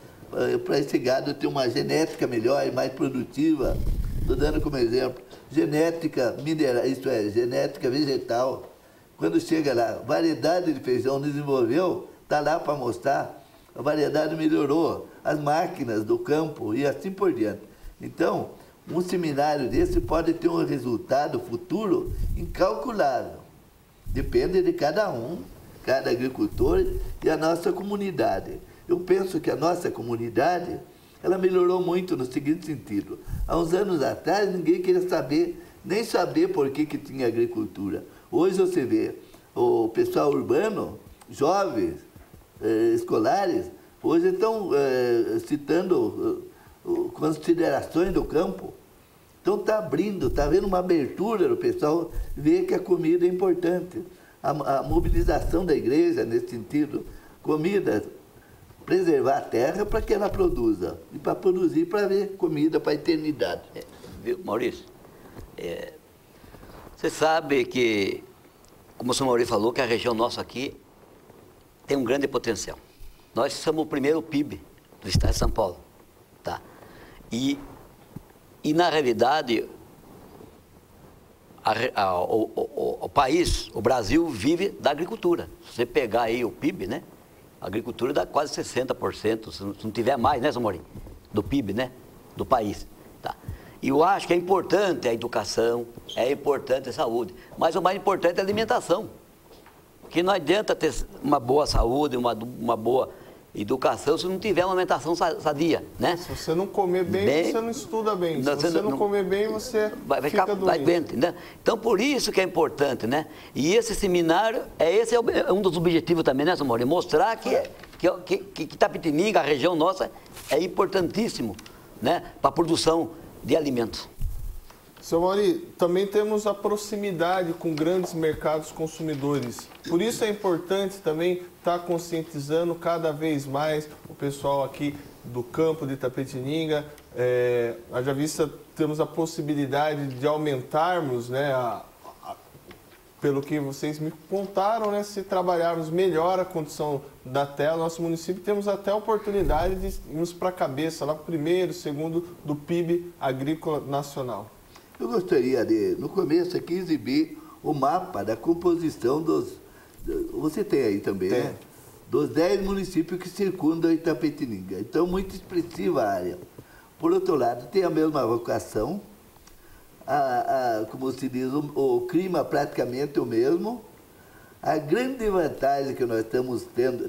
para esse gado ter uma genética melhor e mais produtiva. Estou dando como exemplo, genética mineral, isto é, genética vegetal. Quando chega lá, variedade de feijão desenvolveu, está lá para mostrar, a variedade melhorou, as máquinas do campo e assim por diante. Então, um seminário desse pode ter um resultado futuro incalculável. Depende de cada um, cada agricultor e a nossa comunidade. Eu penso que a nossa comunidade, ela melhorou muito no seguinte sentido. Há uns anos atrás, ninguém queria saber, nem saber por que tinha agricultura. Hoje você vê o pessoal urbano, jovens, escolares, hoje estão citando considerações do campo. Então está abrindo, está havendo uma abertura do pessoal ver que a comida é importante. A mobilização da igreja nesse sentido, comida, preservar a terra para que ela produza. E para produzir, para ver comida para a eternidade. Viu, Maurício? Você sabe que, como o senhor Maurício falou, que a região nossa aqui tem um grande potencial. Nós somos o primeiro PIB do estado de São Paulo. Tá? E na realidade, o país, o Brasil, vive da agricultura. Se você pegar aí o PIB, né? A agricultura dá quase 60%, se não tiver mais, né, São Maurício? Do PIB, né? Do país. Tá? E eu acho que é importante a educação, é importante a saúde, mas o mais importante é a alimentação. Porque não adianta ter uma boa saúde, uma boa educação se não tiver uma alimentação sadia, né? Se você não comer bem, você não estuda bem. Se você não comer bem, você fica doente. Né? Então, por isso que é importante, né? E esse seminário, esse é um dos objetivos também, né, São Maurício? Mostrar que Itapetininga, a região nossa, é importantíssimo, né? Para a produção de alimentos. Seu Mauri, também temos a proximidade com grandes mercados consumidores. Por isso é importante também estar conscientizando cada vez mais o pessoal aqui do campo de Itapetininga. Haja vista, temos a possibilidade de aumentarmos, né, pelo que vocês me contaram, né, se trabalharmos melhor a condição da terra, nosso município, temos até a oportunidade de irmos para a cabeça, lá para o primeiro, segundo do PIB agrícola nacional. Eu gostaria de, no começo aqui, exibir o mapa da composição dos... Você tem aí também, né? Dos 10 municípios que circundam Itapetininga. Então, muito expressiva a área. Por outro lado, tem a mesma vocação, como se diz, o clima praticamente o mesmo. A grande vantagem que nós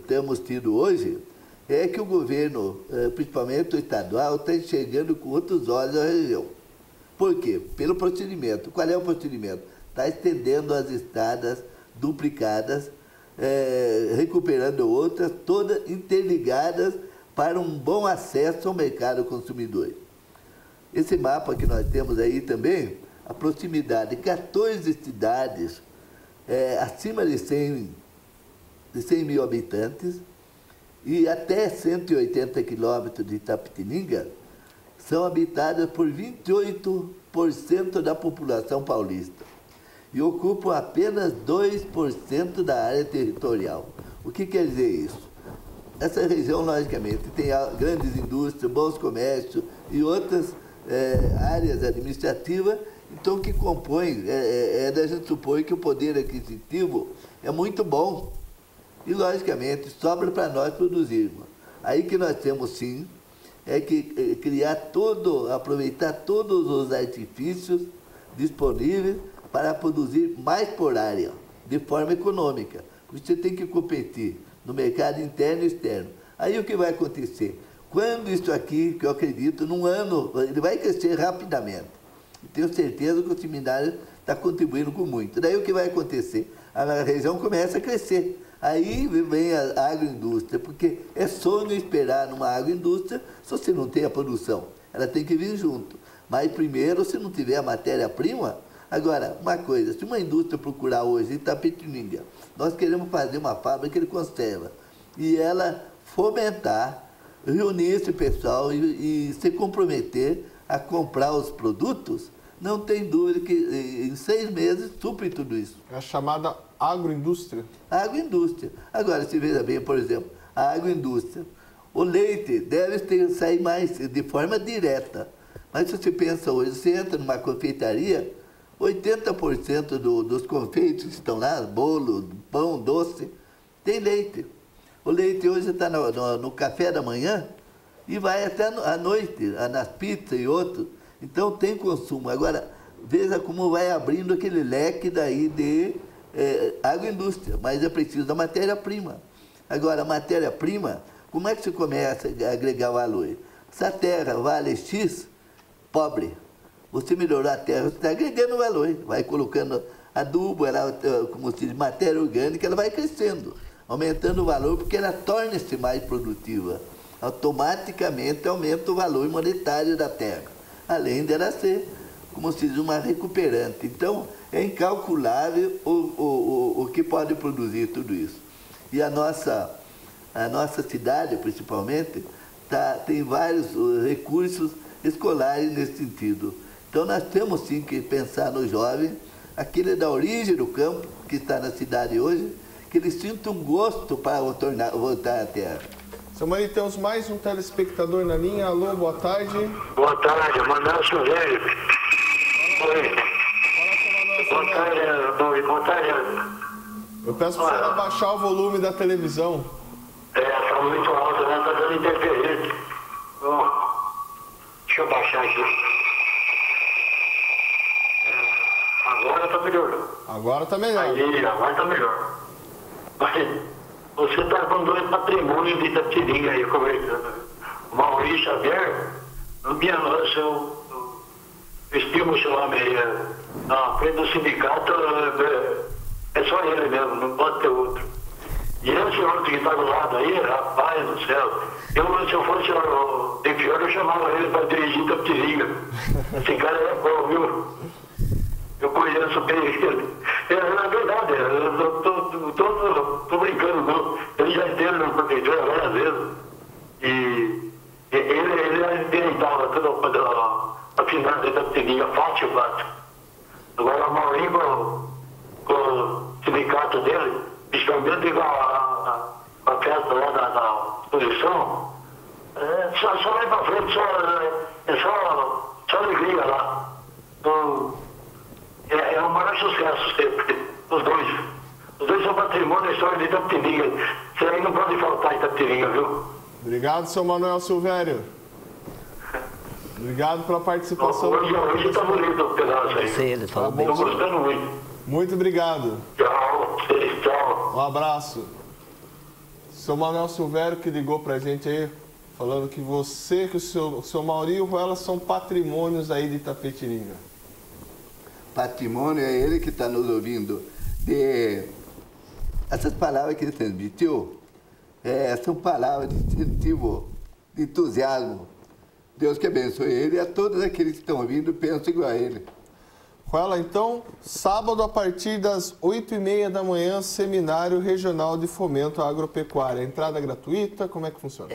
temos tido hoje é que o governo, principalmente o estadual, está enxergando com outros olhos a região. Por quê? Pelo procedimento. Qual é o procedimento? Está estendendo as estradas duplicadas, recuperando outras, todas interligadas para um bom acesso ao mercado consumidor. Esse mapa que nós temos aí também, a proximidade de 14 cidades acima de 100 mil habitantes e até 180 quilômetros de Itapetininga são habitadas por 28% da população paulista e ocupam apenas 2% da área territorial. O que quer dizer isso? Essa região, logicamente, tem grandes indústrias, bons comércios e outras áreas administrativas, então que compõem, a gente supõe que o poder aquisitivo é muito bom e, logicamente, sobra para nós produzirmos. Aí que nós temos, sim, que aproveitar todos os artifícios disponíveis para produzir mais por área, de forma econômica. Porque você tem que competir no mercado interno e externo. Aí o que vai acontecer? Quando isso aqui, que eu acredito, num ano, ele vai crescer rapidamente. Eu tenho certeza que o seminário está contribuindo com muito. Daí o que vai acontecer? A região começa a crescer. Aí vem a agroindústria, porque é sonho esperar numa agroindústria se você não tem a produção. Ela tem que vir junto. Mas primeiro, se não tiver a matéria-prima... Agora, uma coisa, se uma indústria procurar hoje em Itapetininga, nós queremos fazer uma fábrica de conserva, e ela fomentar, reunir esse pessoal e se comprometer a comprar os produtos, não tem dúvida que em 6 meses supre tudo isso. É a chamada agroindústria? Agroindústria. Agora, se veja bem, por exemplo, a agroindústria. O leite deve sair mais de forma direta. Mas se você pensa hoje, você entra numa confeitaria, 80% dos confeitos que estão lá, bolo, pão, doce, tem leite. O leite hoje está no café da manhã e vai até à noite, nas pizzas e outros. Então tem consumo. Agora, veja como vai abrindo aquele leque daí de agroindústria, mas é preciso da matéria-prima. Agora, a matéria-prima, como é que se começa a agregar valor? Se a terra vale X, pobre, você melhorou a terra, você está agregando valor, vai colocando adubo, como se diz, matéria orgânica, ela vai crescendo, aumentando o valor, porque ela torna-se mais produtiva. Automaticamente aumenta o valor monetário da terra, além dela ser, como se diz, uma recuperante. Então, é incalculável o que pode produzir tudo isso. E a nossa cidade, principalmente, tem vários recursos escolares nesse sentido. Então, nós temos sim que pensar no jovem, aquele da origem do campo, que está na cidade hoje, que ele sinta um gosto para voltar à terra. Seu Maria, temos mais um telespectador na linha. Alô, boa tarde. Boa tarde, Manuel Silvério. Oi. Boa tarde, boa tarde. Eu peço para você abaixar o volume da televisão. Está muito alto, né? Está dando interferência. Bom, deixa eu baixar aqui. Agora está melhor. Agora está melhor. Aí, agora está melhor. Mas você está com 2 patrimônios de Itapetininga aí conversando. O Maurício Xavier, no minha nossa, eu estimo o seu homem aí. Na frente do sindicato, é só ele mesmo, não pode ter outro. E esse outro que está do lado aí, rapaz do céu, se eu fosse de pior, eu chamava ele para dirigir Itapetininga. Esse cara é bom, viu? Eu conheço bem ele. Na verdade, eu estou brincando, não. Ele já esteve na prefeitura várias vezes. E ele endireitava toda a finança da Itapetininga, fácil. Agora o Maurinho, com o sindicato dele, principalmente igual a festa lá da exposição, só vai para frente, só alegria lá. É o maior sucesso sempre, os dois. Os dois são patrimônio da história de Itapetininga. Isso aí não pode faltar Itapetininga, viu? Obrigado, seu Manuel Silvério. Obrigado pela participação. Hoje está bonito o pedaço aí. Estou gostando muito. Muito obrigado. Tchau, tchau. Um abraço. Seu Manuel Silvério que ligou pra gente aí, falando que você, que o seu Mauri e o Ruela são patrimônios aí de Itapetininga. Patrimônio é ele que está nos ouvindo. Essas palavras que ele transmitiu são palavras de incentivo, de entusiasmo. Deus que abençoe ele e a todos aqueles que estão ouvindo pensam igual a ele. Ruela, então, sábado a partir das 8h30 da manhã, Seminário Regional de Fomento à Agropecuária. Entrada gratuita, como é que funciona?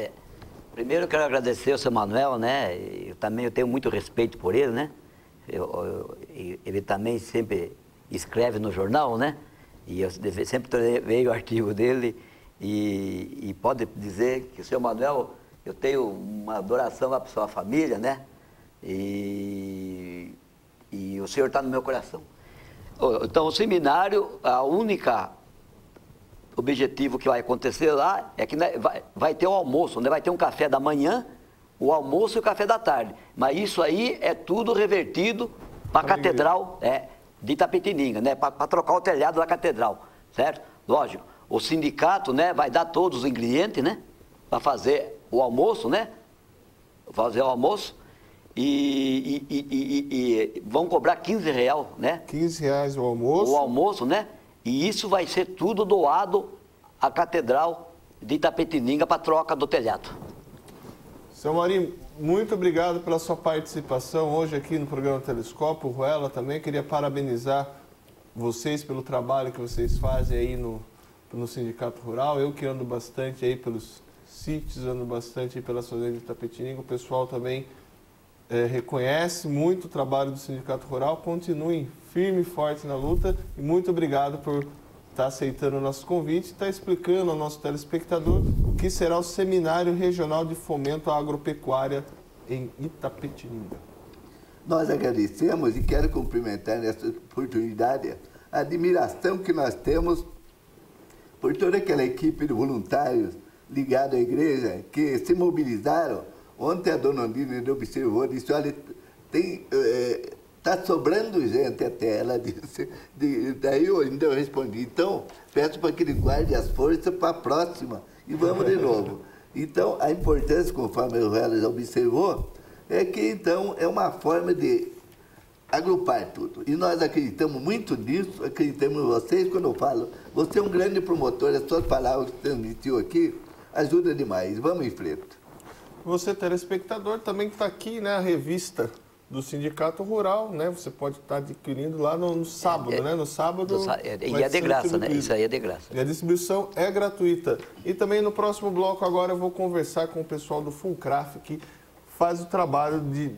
Primeiro eu quero agradecer ao seu Manuel, né? Eu tenho muito respeito por ele, né? Ele também sempre escreve no jornal, né? E eu sempre leio o artigo dele e pode dizer que o seu Manuel, eu tenho uma adoração à sua família, né? E o senhor está no meu coração. Então, o seminário, a única objetivo que vai acontecer lá é que vai ter o almoço, né? Vai ter um café da manhã, o almoço e o café da tarde. Mas isso aí é tudo revertido para a catedral de Itapetininga, né? Para trocar o telhado da catedral, certo? Lógico, o sindicato, né, vai dar todos os ingredientes, né? Para fazer o almoço, né? Fazer o almoço. E vão cobrar R$15, né? R$15 o almoço. O almoço, né? E isso vai ser tudo doado à Catedral de Itapetininga para troca do telhado. Seu Mauri, muito obrigado pela sua participação hoje aqui no programa Telescópio. O Ruela também queria parabenizar vocês pelo trabalho que vocês fazem aí no Sindicato Rural. Eu que ando bastante aí pelos sítios, ando bastante aí pelas fazendas de Itapetininga. O pessoal também reconhece muito o trabalho do Sindicato Rural, continuem firme e forte na luta e muito obrigado por estar aceitando o nosso convite e estar explicando ao nosso telespectador o que será o Seminário Regional de Fomento à Agropecuária em Itapetininga. Nós agradecemos e quero cumprimentar nessa oportunidade a admiração que nós temos por toda aquela equipe de voluntários ligados à igreja que se mobilizaram. Ontem a dona Ondina observou e disse, olha, está sobrando gente até. Ela disse, daí eu ainda respondi, então peço para que ele guarde as forças para a próxima e vamos de novo. Então a importância, conforme o Ruela já observou, é que então é uma forma de agrupar tudo. E nós acreditamos muito nisso, acreditamos em vocês. Quando eu falo, você é um grande promotor, as suas palavras que transmitiu aqui ajudam demais. Vamos em frente. Você, telespectador, também está aqui, né, a revista do Sindicato Rural, né? Você pode estar adquirindo lá no sábado, né? No sábado. E é de graça, né? Isso aí é de graça. E a distribuição é gratuita. E também no próximo bloco agora eu vou conversar com o pessoal do FUNCRAF, que faz o trabalho de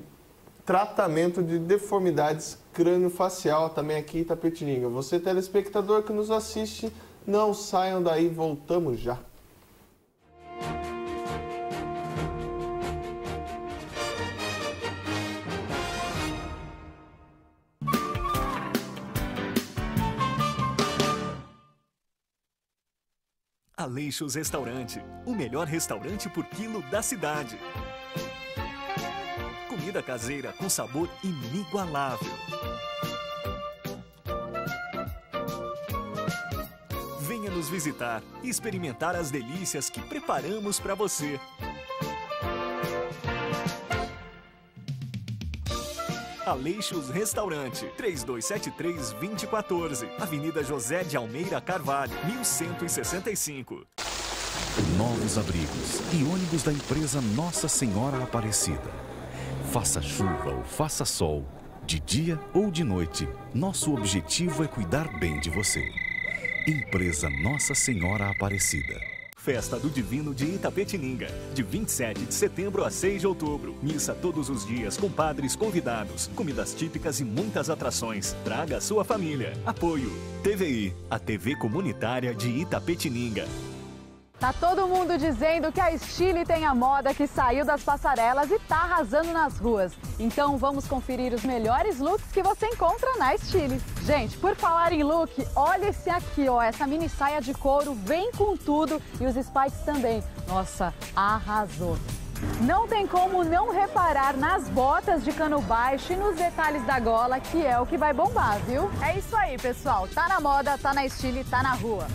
tratamento de deformidades crânio-facial também aqui em Itapetininga. Você, telespectador que nos assiste, não saiam daí, voltamos já. Aleixos Restaurante, o melhor restaurante por quilo da cidade. Comida caseira com sabor inigualável. Venha nos visitar e experimentar as delícias que preparamos para você. Aleixos Restaurante, 3273-2014, Avenida José de Almeida Carvalho, 1165. Novos abrigos e ônibus da empresa Nossa Senhora Aparecida. Faça chuva ou faça sol, de dia ou de noite, nosso objetivo é cuidar bem de você. Empresa Nossa Senhora Aparecida. Festa do Divino de Itapetininga, de 27 de setembro a 6 de outubro. Missa todos os dias com padres convidados, comidas típicas e muitas atrações. Traga a sua família. Apoio TVI, a TV comunitária de Itapetininga. Tá todo mundo dizendo que a Stile tem a moda que saiu das passarelas e tá arrasando nas ruas. Então vamos conferir os melhores looks que você encontra na Stile. Gente, por falar em look, olha esse aqui, ó, essa mini saia de couro vem com tudo e os spikes também. Nossa, arrasou. Não tem como não reparar nas botas de cano baixo e nos detalhes da gola, que é o que vai bombar, viu? É isso aí, pessoal. Tá na moda, tá na Stile, tá na rua.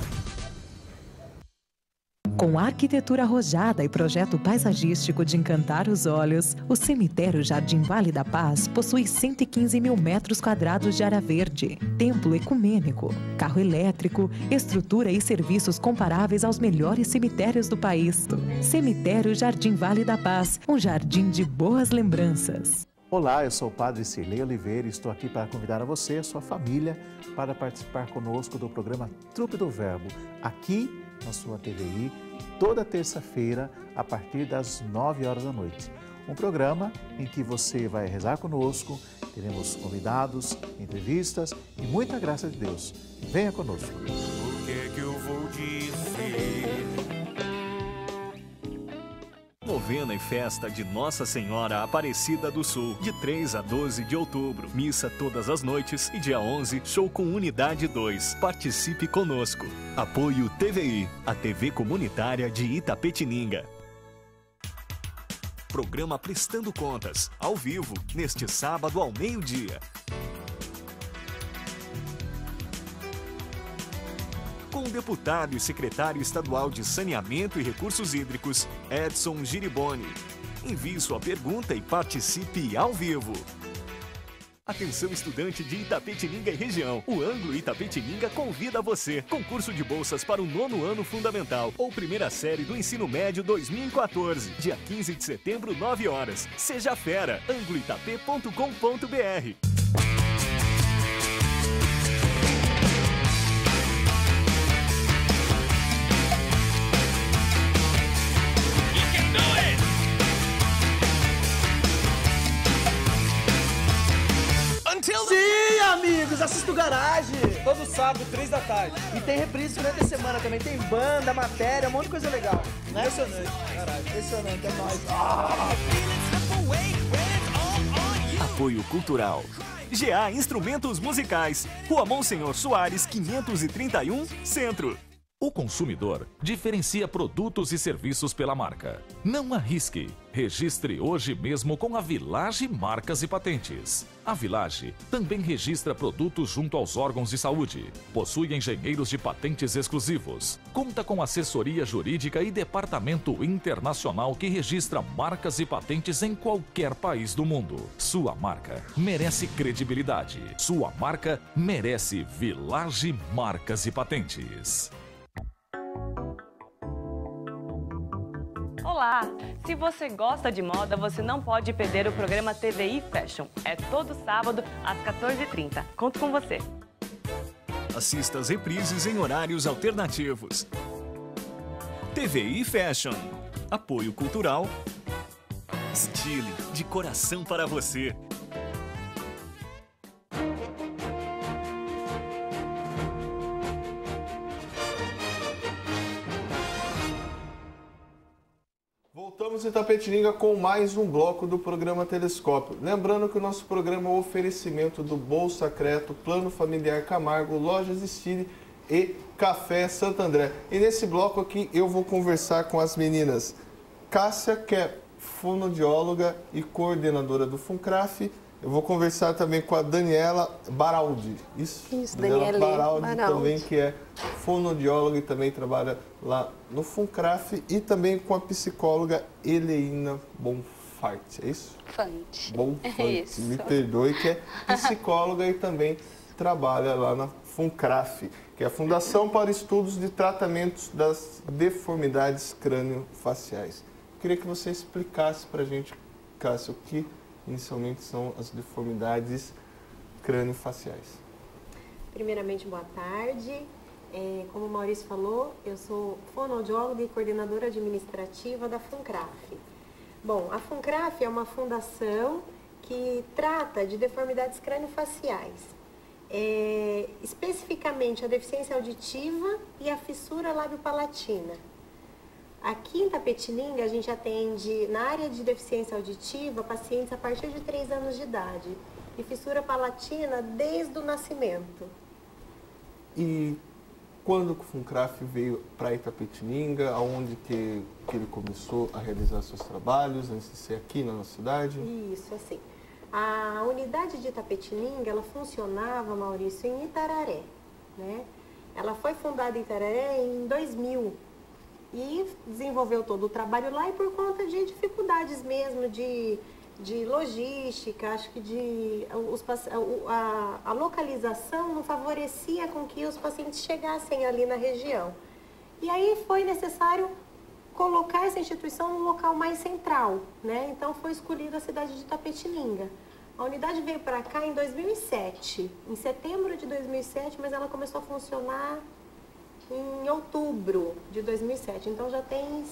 Com arquitetura arrojada e projeto paisagístico de encantar os olhos, o cemitério Jardim Vale da Paz possui 115 mil metros quadrados de área verde, templo ecumênico, carro elétrico, estrutura e serviços comparáveis aos melhores cemitérios do país. Cemitério Jardim Vale da Paz, um jardim de boas lembranças. Olá, eu sou o Padre Cirlei Oliveira e estou aqui para convidar a você e a sua família para participar conosco do programa Trupe do Verbo, aqui na sua TVI, toda terça-feira, a partir das 9 horas da noite. Um programa em que você vai rezar conosco, teremos convidados, entrevistas e muita graça de Deus. Venha conosco. O que é que eu vou dizer? Novena e festa de Nossa Senhora Aparecida do Sul, de 3 a 12 de outubro. Missa todas as noites e dia 11, show com Unidade 2. Participe conosco. Apoio TVI, a TV comunitária de Itapetininga. Programa Prestando Contas, ao vivo, neste sábado ao meio-dia. Com o deputado e secretário estadual de Saneamento e Recursos Hídricos, Edson Giriboni. Envie sua pergunta e participe ao vivo. Atenção, estudante de Itapetininga e região. O Ângulo Itapetininga convida você. Concurso de bolsas para o 9º ano fundamental ou primeira série do ensino médio 2014. Dia 15 de setembro, 9 horas. Seja fera. angloitap.com.br. Sim, amigos, assista o Garage todo sábado, 3 da tarde. E tem reprise durante a semana também, tem banda, matéria, um monte de coisa legal. Impressionante, caralho, impressionante, é nóis. Apoio Cultural. GA Instrumentos Musicais, Rua Monsenhor Soares, 531, Centro. O consumidor diferencia produtos e serviços pela marca. Não arrisque. Registre hoje mesmo com a Village Marcas e Patentes. A Village também registra produtos junto aos órgãos de saúde. Possui engenheiros de patentes exclusivos. Conta com assessoria jurídica e departamento internacional que registra marcas e patentes em qualquer país do mundo. Sua marca merece credibilidade. Sua marca merece Village Marcas e Patentes. Olá! Se você gosta de moda, você não pode perder o programa TVI Fashion. É todo sábado, às 14h30. Conto com você. Assista as reprises em horários alternativos. TVI Fashion. Apoio Cultural. Stile, de coração para você. Voltamos em Itapetininga com mais um bloco do programa Telescópio. Lembrando que o nosso programa é um oferecimento do Bolsa Creto, Plano Familiar Camargo, Lojas Stile e Café Santo André. E nesse bloco aqui eu vou conversar com as meninas Cássia, que é fonoaudióloga e coordenadora do FUNCRAF. Eu vou conversar também com a Daniela Baraldi. Isso Daniela Baraldi também, que é fonoaudióloga e também trabalha lá no FUNCRAF. E também com a psicóloga Eleina Bonfarte, é isso? Bonfarte, é isso. Me perdoe, que é psicóloga e também trabalha lá na FUNCRAF, que é a Fundação para Estudos de Tratamentos das Deformidades Crânio-Faciais. Queria que você explicasse para a gente, Cássia, o que inicialmente são as deformidades crânio-faciais. Primeiramente, boa tarde. Como o Maurício falou, eu sou fonoaudióloga e coordenadora administrativa da FUNCRAF. Bom, a FUNCRAF é uma fundação que trata de deformidades crânio-faciais. Especificamente a deficiência auditiva e a fissura lábio-palatina. Aqui em Itapetininga, a gente atende na área de deficiência auditiva pacientes a partir de 3 anos de idade e fissura palatina desde o nascimento. E quando o FUNCRAF veio para Itapetininga, aonde que ele começou a realizar seus trabalhos, antes de ser aqui na nossa cidade? Isso, assim. A unidade de Itapetininga, ela funcionava, Maurício, em Itararé, né? Ela foi fundada em Itararé em 2000. E desenvolveu todo o trabalho lá e por conta de dificuldades mesmo, de logística, acho que a localização não favorecia com que os pacientes chegassem ali na região. E aí foi necessário colocar essa instituição num local mais central, né? Então foi escolhida a cidade de Itapetininga. A unidade veio para cá em 2007, em setembro de 2007, mas ela começou a funcionar em outubro de 2007. Então já tem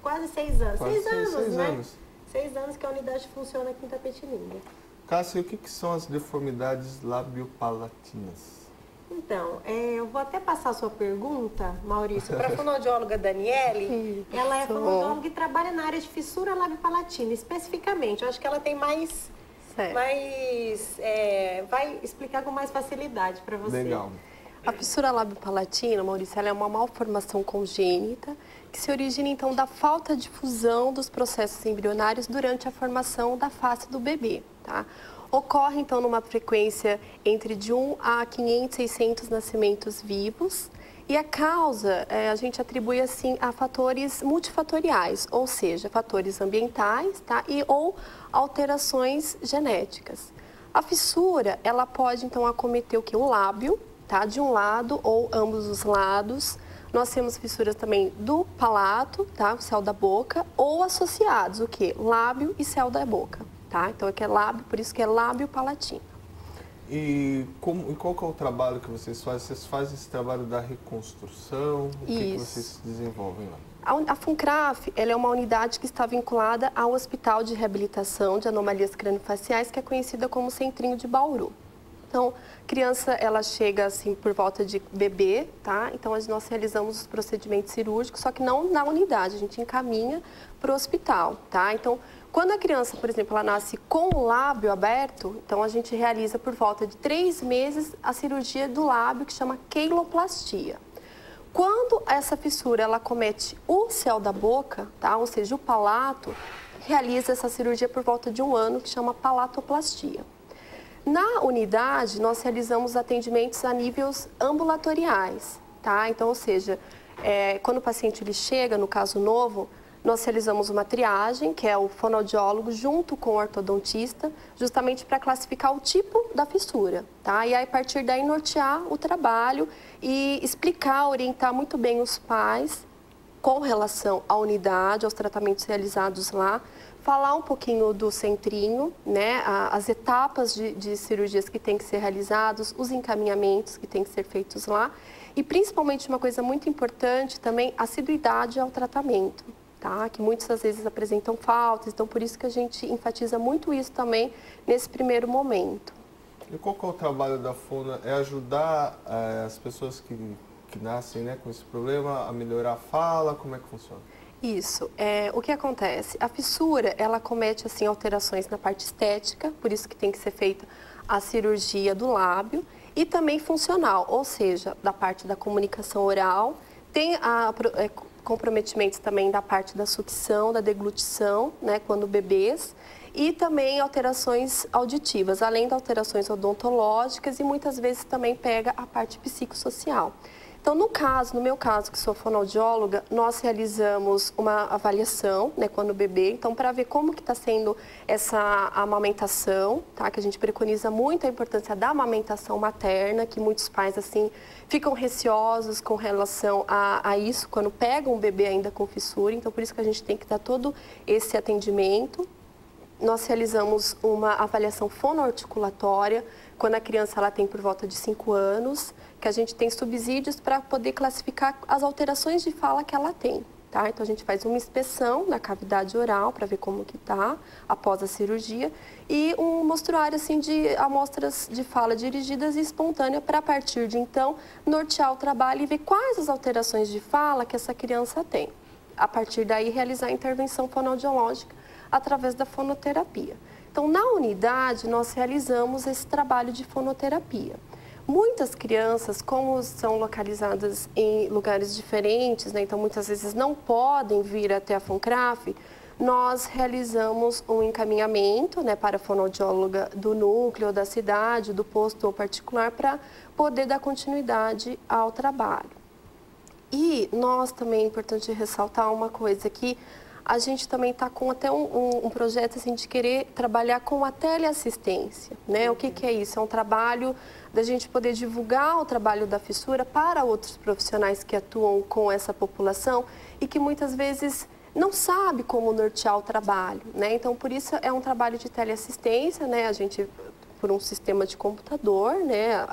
quase 6 anos. Quase 6 anos, seis né? anos. 6 anos que a unidade funciona aqui em Itapetininga. Cássia, o que são as deformidades labiopalatinas? Então, eu vou até passar a sua pergunta, Maurício, para a fonoaudióloga Daniele. Ela é fonoaudióloga e trabalha na área de fissura labiopalatina, especificamente. Eu acho que ela tem mais vai explicar com mais facilidade para você. Legal. A fissura labiopalatina, Maurício, ela é uma malformação congênita que se origina, então, da falta de fusão dos processos embrionários durante a formação da face do bebê, tá? Ocorre, então, numa frequência entre de 1 a 500, 600 nascimentos vivos. E a causa, a gente atribui, assim, a fatores multifatoriais, ou seja, fatores ambientais, tá? Ou alterações genéticas. A fissura, ela pode, então, acometer o quê? O lábio, tá? De um lado ou ambos os lados. Nós temos fissuras também do palato, tá? O céu da boca, ou associados, o quê? Lábio e céu da boca. Tá? Então, é que é lábio, por isso que é lábio palatino. E qual que é o trabalho que vocês fazem? Vocês fazem esse trabalho da reconstrução? O que vocês desenvolvem lá? A FUNCRAF, ela é uma unidade que está vinculada ao Hospital de Reabilitação de Anomalias Craniofaciais, que é conhecida como Centrinho de Bauru. Então, a criança, ela chega assim por volta de bebê, tá? Então, nós realizamos os procedimentos cirúrgicos, só que não na unidade, a gente encaminha para o hospital, tá? Então, quando a criança, por exemplo, ela nasce com o lábio aberto, então a gente realiza por volta de 3 meses a cirurgia do lábio, que chama queiloplastia. Quando essa fissura, ela comete o céu da boca, tá? Ou seja, o palato, realiza essa cirurgia por volta de 1 ano, que chama palatoplastia. Na unidade, nós realizamos atendimentos a níveis ambulatoriais, tá? Então, ou seja, quando o paciente ele chega, no caso novo, nós realizamos uma triagem, que é o fonoaudiólogo junto com o ortodontista, justamente para classificar o tipo da fissura, tá? E aí, a partir daí, nortear o trabalho e explicar, orientar muito bem os pais com relação à unidade, aos tratamentos realizados lá, falar um pouquinho do centrinho, né? As etapas de cirurgias que têm que ser realizados, os encaminhamentos que têm que ser feitos lá e, principalmente, uma coisa muito importante também, assiduidade ao tratamento. Tá? Que muitas das vezes apresentam faltas, então por isso que a gente enfatiza muito isso também nesse primeiro momento. E qual que é o trabalho da Fono? É ajudar as pessoas que nascem, né, com esse problema a melhorar a fala? Como é que funciona? Isso. O que acontece? A fissura, ela comete assim, alterações na parte estética, por isso que tem que ser feita a cirurgia do lábio e também funcional, ou seja, da parte da comunicação oral, tem comprometimentos também da parte da sucção, da deglutição, né, quando bebês, e também alterações auditivas, além de alterações odontológicas e muitas vezes também pega a parte psicossocial. Então, no meu caso, que sou fonoaudióloga, nós realizamos uma avaliação, né, quando bebê, então, para ver como que está sendo essa amamentação, tá? Que a gente preconiza muito a importância da amamentação materna, que muitos pais, assim, ficam receosos com relação a isso, quando pegam um bebê ainda com fissura, então, por isso que a gente tem que dar todo esse atendimento. Nós realizamos uma avaliação fonoarticulatória, quando a criança ela tem por volta de 5 anos, que a gente tem subsídios para poder classificar as alterações de fala que ela tem, tá? Então, a gente faz uma inspeção na cavidade oral para ver como que tá após a cirurgia e um mostruário, assim, de amostras de fala dirigidas e espontânea para, a partir de então, nortear o trabalho e ver quais as alterações de fala que essa criança tem. A partir daí, realizar a intervenção fonoaudiológica através da fonoterapia. Então, na unidade, nós realizamos esse trabalho de fonoterapia. Muitas crianças, como são localizadas em lugares diferentes, né, então muitas vezes não podem vir até a FUNCRAF, nós realizamos um encaminhamento, né, para a fonoaudióloga do núcleo, da cidade, do posto ou particular, para poder dar continuidade ao trabalho. E nós também é importante ressaltar uma coisa que a gente também está com até um projeto assim, de querer trabalhar com a teleassistência, né? O que é isso? É um trabalho da gente poder divulgar o trabalho da fissura para outros profissionais que atuam com essa população e que muitas vezes não sabe como nortear o trabalho, né? Então, por isso é um trabalho de teleassistência, né? A gente, por um sistema de computador, né?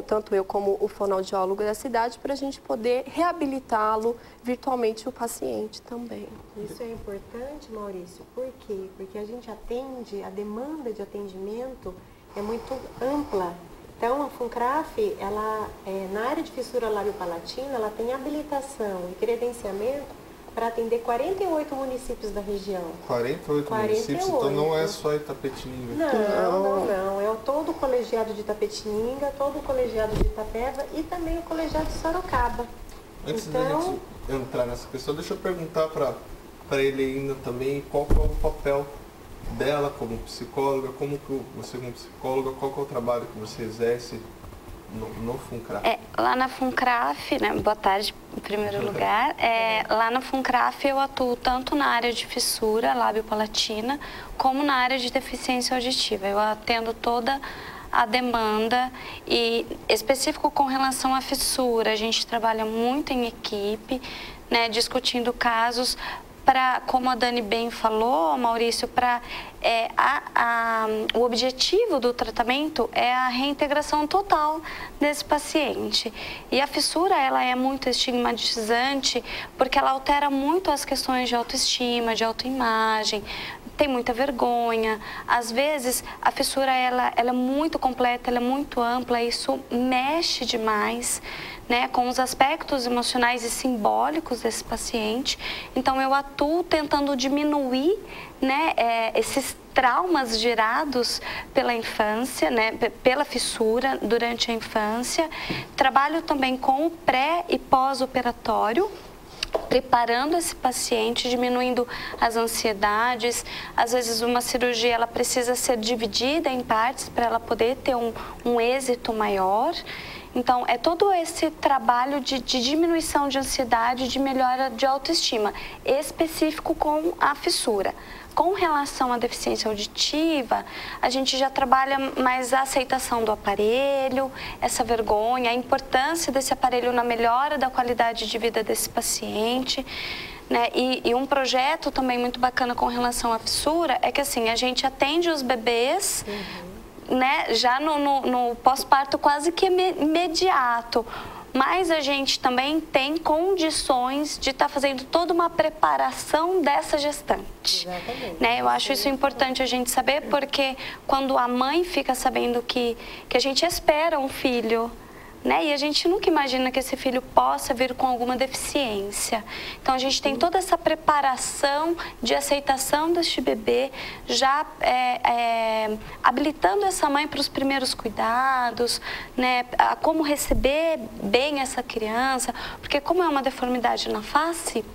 Tanto eu como o fonoaudiólogo da cidade, para a gente poder reabilitá-lo virtualmente o paciente também. Isso é importante, Maurício, por quê? Porque a gente atende, a demanda de atendimento é muito ampla. Então, a FUNCRAF, ela, na área de fissura lábio-palatina, ela tem habilitação e credenciamento para atender 48 municípios da região. 48 municípios? Então não é só Itapetininga? Não. É todo o colegiado de Itapetininga, todo o colegiado de Itapeva e também o colegiado de Sorocaba. Antes da gente entrar nessa questão, deixa eu perguntar para ele ainda também qual que é o papel dela como psicóloga, como que você como psicóloga, qual que é o trabalho que você exerce no FUNCRAF? Lá na FUNCRAF, né, boa tarde em primeiro lugar, lá na FUNCRAF eu atuo tanto na área de fissura lábio-palatina como na área de deficiência auditiva. Eu atendo toda a demanda e específico com relação à fissura, a gente trabalha muito em equipe, né, discutindo casos como a Dani bem falou, Maurício, o objetivo do tratamento é a reintegração total desse paciente. E a fissura, ela é muito estigmatizante porque ela altera muito as questões de autoestima, de autoimagem, tem muita vergonha. Às vezes, a fissura, ela é muito completa, ela é muito ampla, isso mexe demais, né, com os aspectos emocionais e simbólicos desse paciente. Então, eu atuo tentando diminuir, né, esses traumas gerados pela infância, né, pela fissura durante a infância. Trabalho também com o pré e pós-operatório, preparando esse paciente, diminuindo as ansiedades. Às vezes uma cirurgia ela precisa ser dividida em partes para ela poder ter um êxito maior. Então, é todo esse trabalho de diminuição de ansiedade, de melhora de autoestima, específico com a fissura. Com relação à deficiência auditiva, a gente já trabalha mais a aceitação do aparelho, essa vergonha, a importância desse aparelho na melhora da qualidade de vida desse paciente, né? E um projeto também muito bacana com relação à fissura é que assim, a gente atende os bebês, né, já no pós-parto quase que imediato. Mas a gente também tem condições de estar fazendo toda uma preparação dessa gestante. Exatamente. Né? Eu acho isso importante a gente saber, porque quando a mãe fica sabendo que a gente espera um filho, né? E a gente nunca imagina que esse filho possa vir com alguma deficiência. Então, a gente tem toda essa preparação de aceitação deste bebê, já habilitando essa mãe para os primeiros cuidados, né? A como receber bem essa criança, porque como é uma deformidade na face,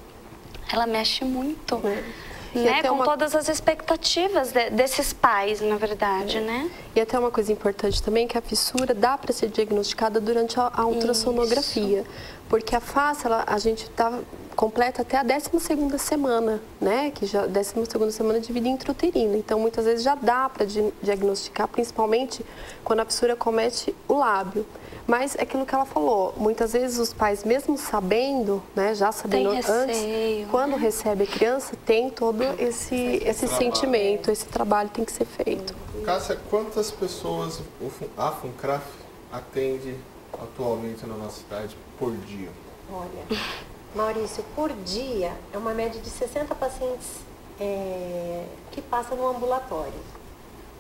ela mexe muito. Né, com todas as expectativas desses pais, na verdade, né? E até uma coisa importante também, que a fissura dá para ser diagnosticada durante a ultrassonografia. Isso. Porque a face, a gente completa até a 12ª semana, né? Que já 12ª semana de vida intrauterina. Então, muitas vezes já dá para diagnosticar, principalmente quando a fissura comete o lábio. Mas é aquilo que ela falou, muitas vezes os pais, mesmo sabendo, né, já sabendo antes, quando recebe a criança, tem todo esse sentimento, esse trabalho tem que ser feito. Cássia, quantas pessoas a FUNCRAF atende atualmente na nossa cidade por dia? Olha, Maurício, por dia é uma média de 60 pacientes que passam no ambulatório.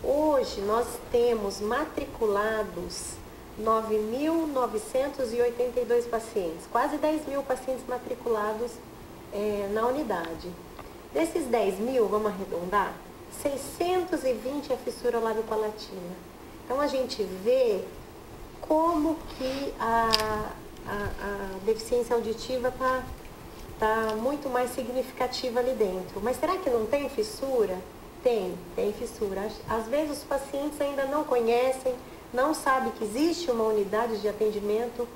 Hoje nós temos matriculados 9.982 pacientes, quase 10.000 pacientes matriculados na unidade. Desses 10.000, vamos arredondar, 620 é fissura lábio-palatina. Então, a gente vê como que a deficiência auditiva tá muito mais significativa ali dentro. Mas será que não tem fissura? Tem fissura. Às vezes, os pacientes ainda não conhecem, não sabe que existe uma unidade de atendimento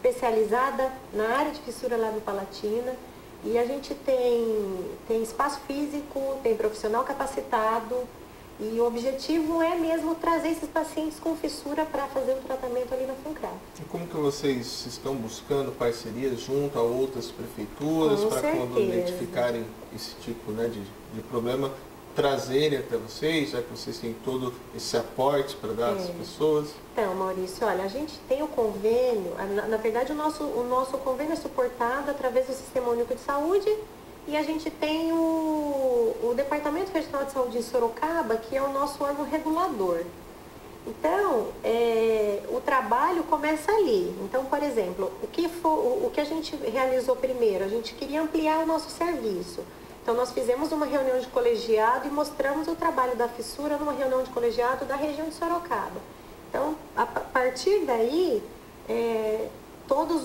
especializada na área de fissura lábio-palatina. E a gente tem espaço físico, tem profissional capacitado. E o objetivo é mesmo trazer esses pacientes com fissura para fazer o tratamento ali na FUNCRAF. E como que vocês estão buscando parcerias junto a outras prefeituras para quando identificarem esse tipo, né, de problema, trazerem até vocês, já que vocês têm todo esse aporte para dar às pessoas? Então, Maurício, olha, a gente tem o convênio, na verdade o nosso convênio é suportado através do Sistema Único de Saúde. E a gente tem o Departamento Regional de Saúde em Sorocaba, que é o nosso órgão regulador. Então, o trabalho começa ali. Então, por exemplo, o que a gente realizou primeiro? A gente queria ampliar o nosso serviço. Então, nós fizemos uma reunião de colegiado e mostramos o trabalho da fissura numa reunião de colegiado da região de Sorocaba. Então, a partir daí, todos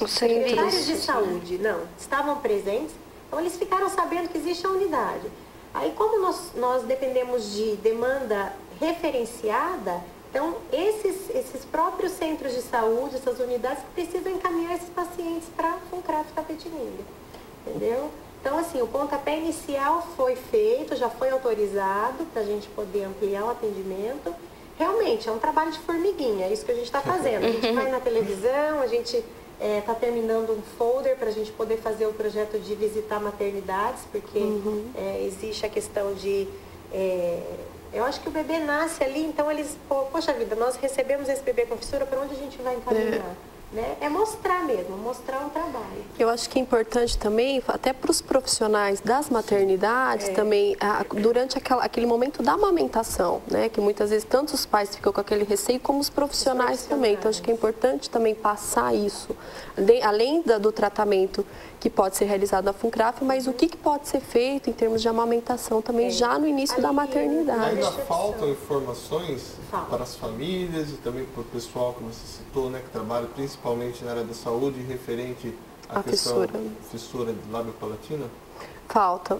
os secretários de saúde estavam presentes, então eles ficaram sabendo que existe a unidade. Aí, como nós dependemos de demanda referenciada, então esses próprios centros de saúde, essas unidades precisam encaminhar esses pacientes para a FUNCRAF Itapetininga, entendeu? Então, assim, o pontapé inicial foi feito, já foi autorizado para a gente poder ampliar o atendimento. Realmente, é um trabalho de formiguinha, é isso que a gente está fazendo. A gente vai na televisão, a gente está terminando um folder para a gente poder fazer o projeto de visitar maternidades, porque existe a questão de... eu acho que o bebê nasce ali, então eles... Poxa vida, nós recebemos esse bebê com fissura, para onde a gente vai encaminhar? Né? É mostrar mesmo, mostrar o trabalho. Eu acho que é importante também, até para os profissionais das maternidades, também, durante aquele momento da amamentação, né? Que muitas vezes tanto os pais ficam com aquele receio, como os profissionais também. Então, acho que é importante também passar isso, além do tratamento que pode ser realizado na FUNCRAF, mas o que pode ser feito em termos de amamentação também já no início da maternidade. Ainda faltam informações para as famílias e também para o pessoal que você citou, né, que trabalha principalmente na área da saúde, referente à questão fissura de lábio-palatina?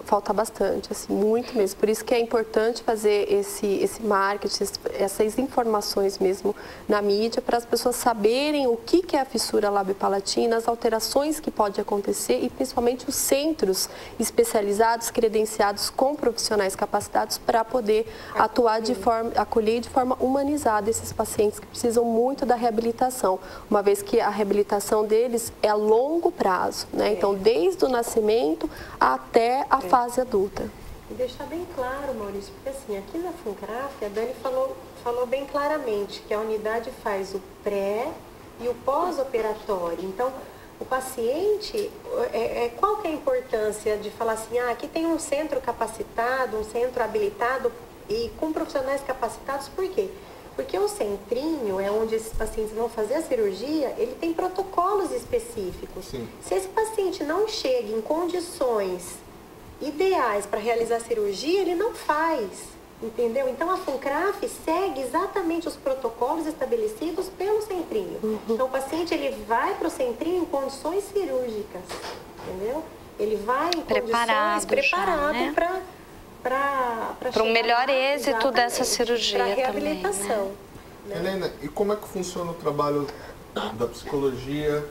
Falta bastante, assim, muito mesmo. Por isso que é importante fazer esse marketing, essas informações mesmo na mídia, para as pessoas saberem o que é a fissura lábio-palatina, as alterações que podem acontecer e principalmente os centros especializados, credenciados com profissionais capacitados para poder acolher de forma humanizada esses pacientes que precisam muito da reabilitação, uma vez que a reabilitação deles é a longo prazo, né? Então, desde o nascimento até a fase adulta. E deixar bem claro, Maurício, porque assim, aqui na FUNCRAF, a Dani falou bem claramente que a unidade faz o pré e o pós-operatório. Então, o paciente, qual que é a importância de falar assim, aqui tem um centro capacitado, um centro habilitado e com profissionais capacitados, por quê? Porque o centrinho, é onde esses pacientes vão fazer a cirurgia, ele tem protocolos específicos. Sim. Se esse paciente não chega em condições ideais para realizar a cirurgia, ele não faz, entendeu? Então, a FUNCRAF segue exatamente os protocolos estabelecidos pelo centrinho. Então, o paciente, ele vai para o centrinho em condições cirúrgicas, entendeu? Ele vai em condições preparado para o melhor êxito dessa cirurgia também. Para a reabilitação. Né? Helena, e como é que funciona o trabalho da psicologia,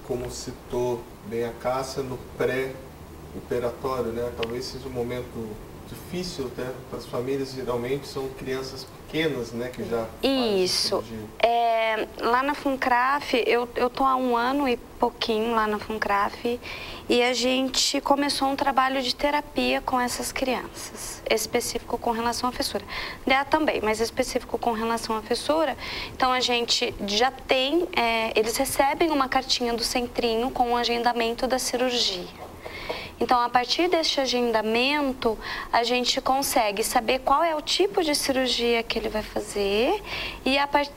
como citou bem a Cássia, no pré-operatório, né? Talvez seja um momento difícil até para as famílias, geralmente são crianças pequenas, né, que já Isso. Lá na FUNCRAF, eu tô há 1 ano e pouquinho lá na FUNCRAF e a gente começou um trabalho de terapia com essas crianças, específico com relação à fissura. DEA também, mas específico com relação à fissura. Então, a gente já tem, eles recebem uma cartinha do centrinho com o agendamento da cirurgia. Então, a partir deste agendamento, a gente consegue saber qual é o tipo de cirurgia que ele vai fazer e a partir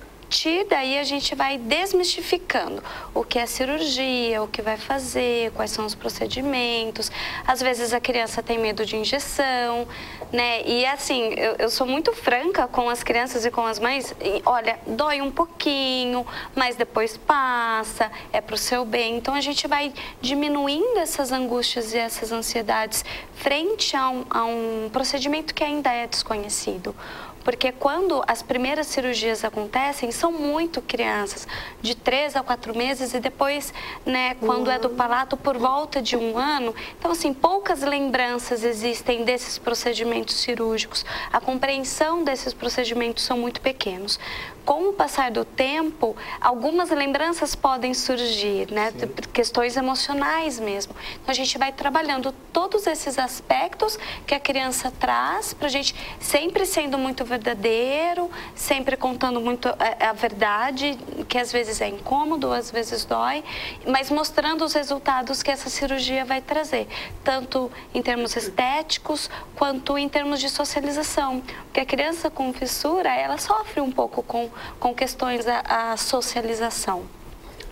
daí a gente vai desmistificando o que é cirurgia, o que vai fazer, quais são os procedimentos. Às vezes a criança tem medo de injeção, né? E assim, eu sou muito franca com as crianças e com as mães. E, olha, dói um pouquinho, mas depois passa, é pro seu bem. Então a gente vai diminuindo essas angústias e essas ansiedades frente a um procedimento que ainda é desconhecido. porque quando as primeiras cirurgias acontecem, são muito crianças, de 3 a 4 meses, e depois, né, quando é do palato, por volta de 1 ano. Então, assim, poucas lembranças existem desses procedimentos cirúrgicos. A compreensão desses procedimentos são muito pequenos. Com o passar do tempo, algumas lembranças podem surgir, né? Questões emocionais mesmo. Então, a gente vai trabalhando todos esses aspectos que a criança traz para a gente, sempre sendo muito verdadeiro, sempre contando muito a verdade, que às vezes é incômodo, às vezes dói, mas mostrando os resultados que essa cirurgia vai trazer, tanto em termos estéticos, quanto em termos de socialização. Porque a criança com fissura, ela sofre um pouco com questões da socialização,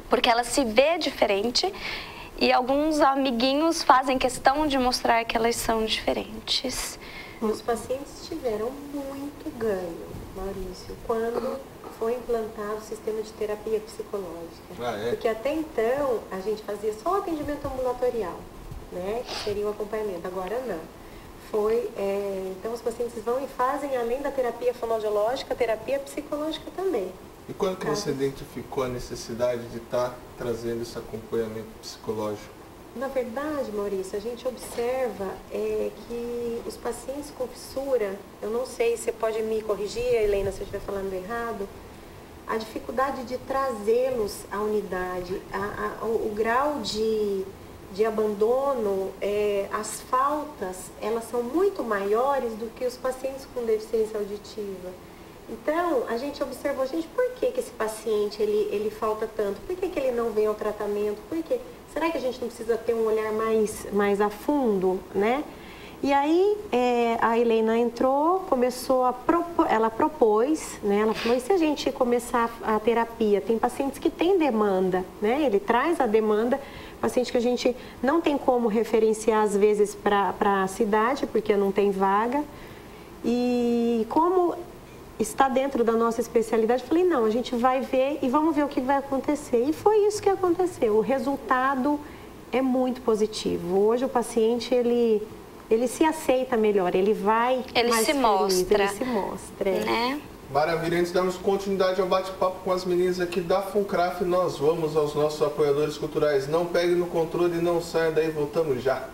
porque ela se vê diferente e alguns amiguinhos fazem questão de mostrar que elas são diferentes. Os pacientes tiveram muito ganho, Maurício, quando foi implantado o sistema de terapia psicológica. Porque até então a gente fazia só o atendimento ambulatorial, né, que seria o acompanhamento, agora não. Então os pacientes vão e fazem, além da terapia fonoaudiológica, a terapia psicológica também. E quando que você identificou a necessidade de estar trazendo esse acompanhamento psicológico? Na verdade, Maurício, a gente observa que os pacientes com fissura, eu não sei, você pode me corrigir, Helena, se eu estiver falando errado, a dificuldade de trazê-los à unidade, o grau de abandono, as faltas, elas são muito maiores do que os pacientes com deficiência auditiva. Então, a gente observou, por que esse paciente ele falta tanto? Por que ele não vem ao tratamento? Por quê? Será que a gente não precisa ter um olhar mais a fundo, né? E aí, a Helena entrou, ela propôs, né? Ela falou, e se a gente começar a terapia? Tem pacientes que têm demanda, né? Ele traz a demanda, paciente que a gente não tem como referenciar, às vezes, para a cidade, porque não tem vaga. E como está dentro da nossa especialidade, falei, não, a gente vai ver e vamos ver o que vai acontecer. E foi isso que aconteceu. O resultado é muito positivo. Hoje o paciente, ele se aceita melhor, ele vai mais feliz, mostra. Ele se mostra. Né? Maravilha, antes de darmos continuidade ao bate-papo com as meninas aqui da FUNCRAF, nós vamos aos nossos apoiadores culturais. Não pegue no controle e não saia daí, voltamos já.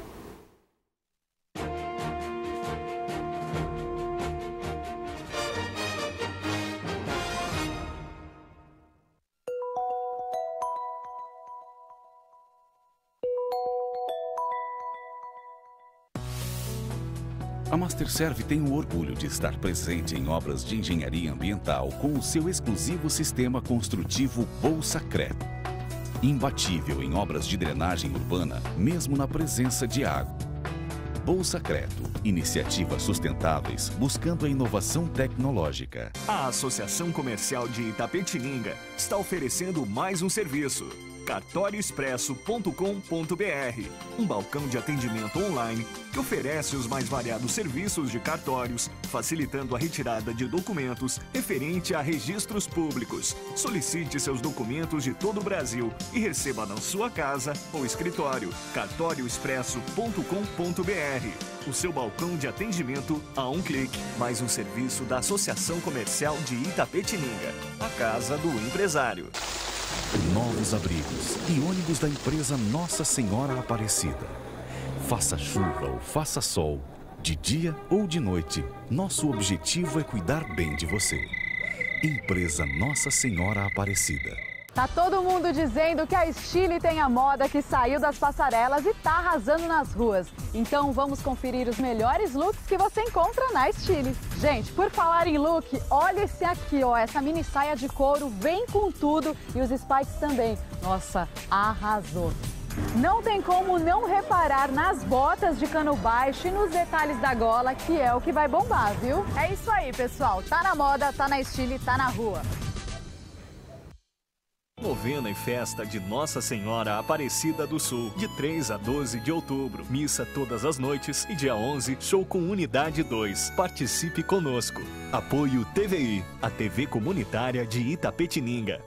A Masterserv tem o orgulho de estar presente em obras de engenharia ambiental com o seu exclusivo sistema construtivo Bolsacret. Imbatível em obras de drenagem urbana, mesmo na presença de água. Bolsacreto, iniciativas sustentáveis buscando a inovação tecnológica. A Associação Comercial de Itapetininga está oferecendo mais um serviço. cartorioexpresso.com.br, um balcão de atendimento online que oferece os mais variados serviços de cartórios, facilitando a retirada de documentos referente a registros públicos. Solicite seus documentos de todo o Brasil e receba na sua casa ou escritório. cartorioexpresso.com.br, o seu balcão de atendimento a um clique. Mais um serviço da Associação Comercial de Itapetininga, a casa do empresário. Novos abrigos e ônibus da empresa Nossa Senhora Aparecida. Faça chuva ou faça sol, de dia ou de noite, nosso objetivo é cuidar bem de você. Empresa Nossa Senhora Aparecida. Tá todo mundo dizendo que a Stile tem a moda que saiu das passarelas e tá arrasando nas ruas. Então vamos conferir os melhores looks que você encontra na Stile. Gente, por falar em look, olha esse aqui, ó, essa mini saia de couro vem com tudo e os spikes também. Nossa, arrasou. Não tem como não reparar nas botas de cano baixo e nos detalhes da gola, que é o que vai bombar, viu? É isso aí, pessoal. Tá na moda, tá na Stile, tá na rua. Novena e festa de Nossa Senhora Aparecida do Sul, de 3 a 12 de outubro. Missa todas as noites e dia 11, show com Unidade 2. Participe conosco. Apoio TVI, a TV comunitária de Itapetininga.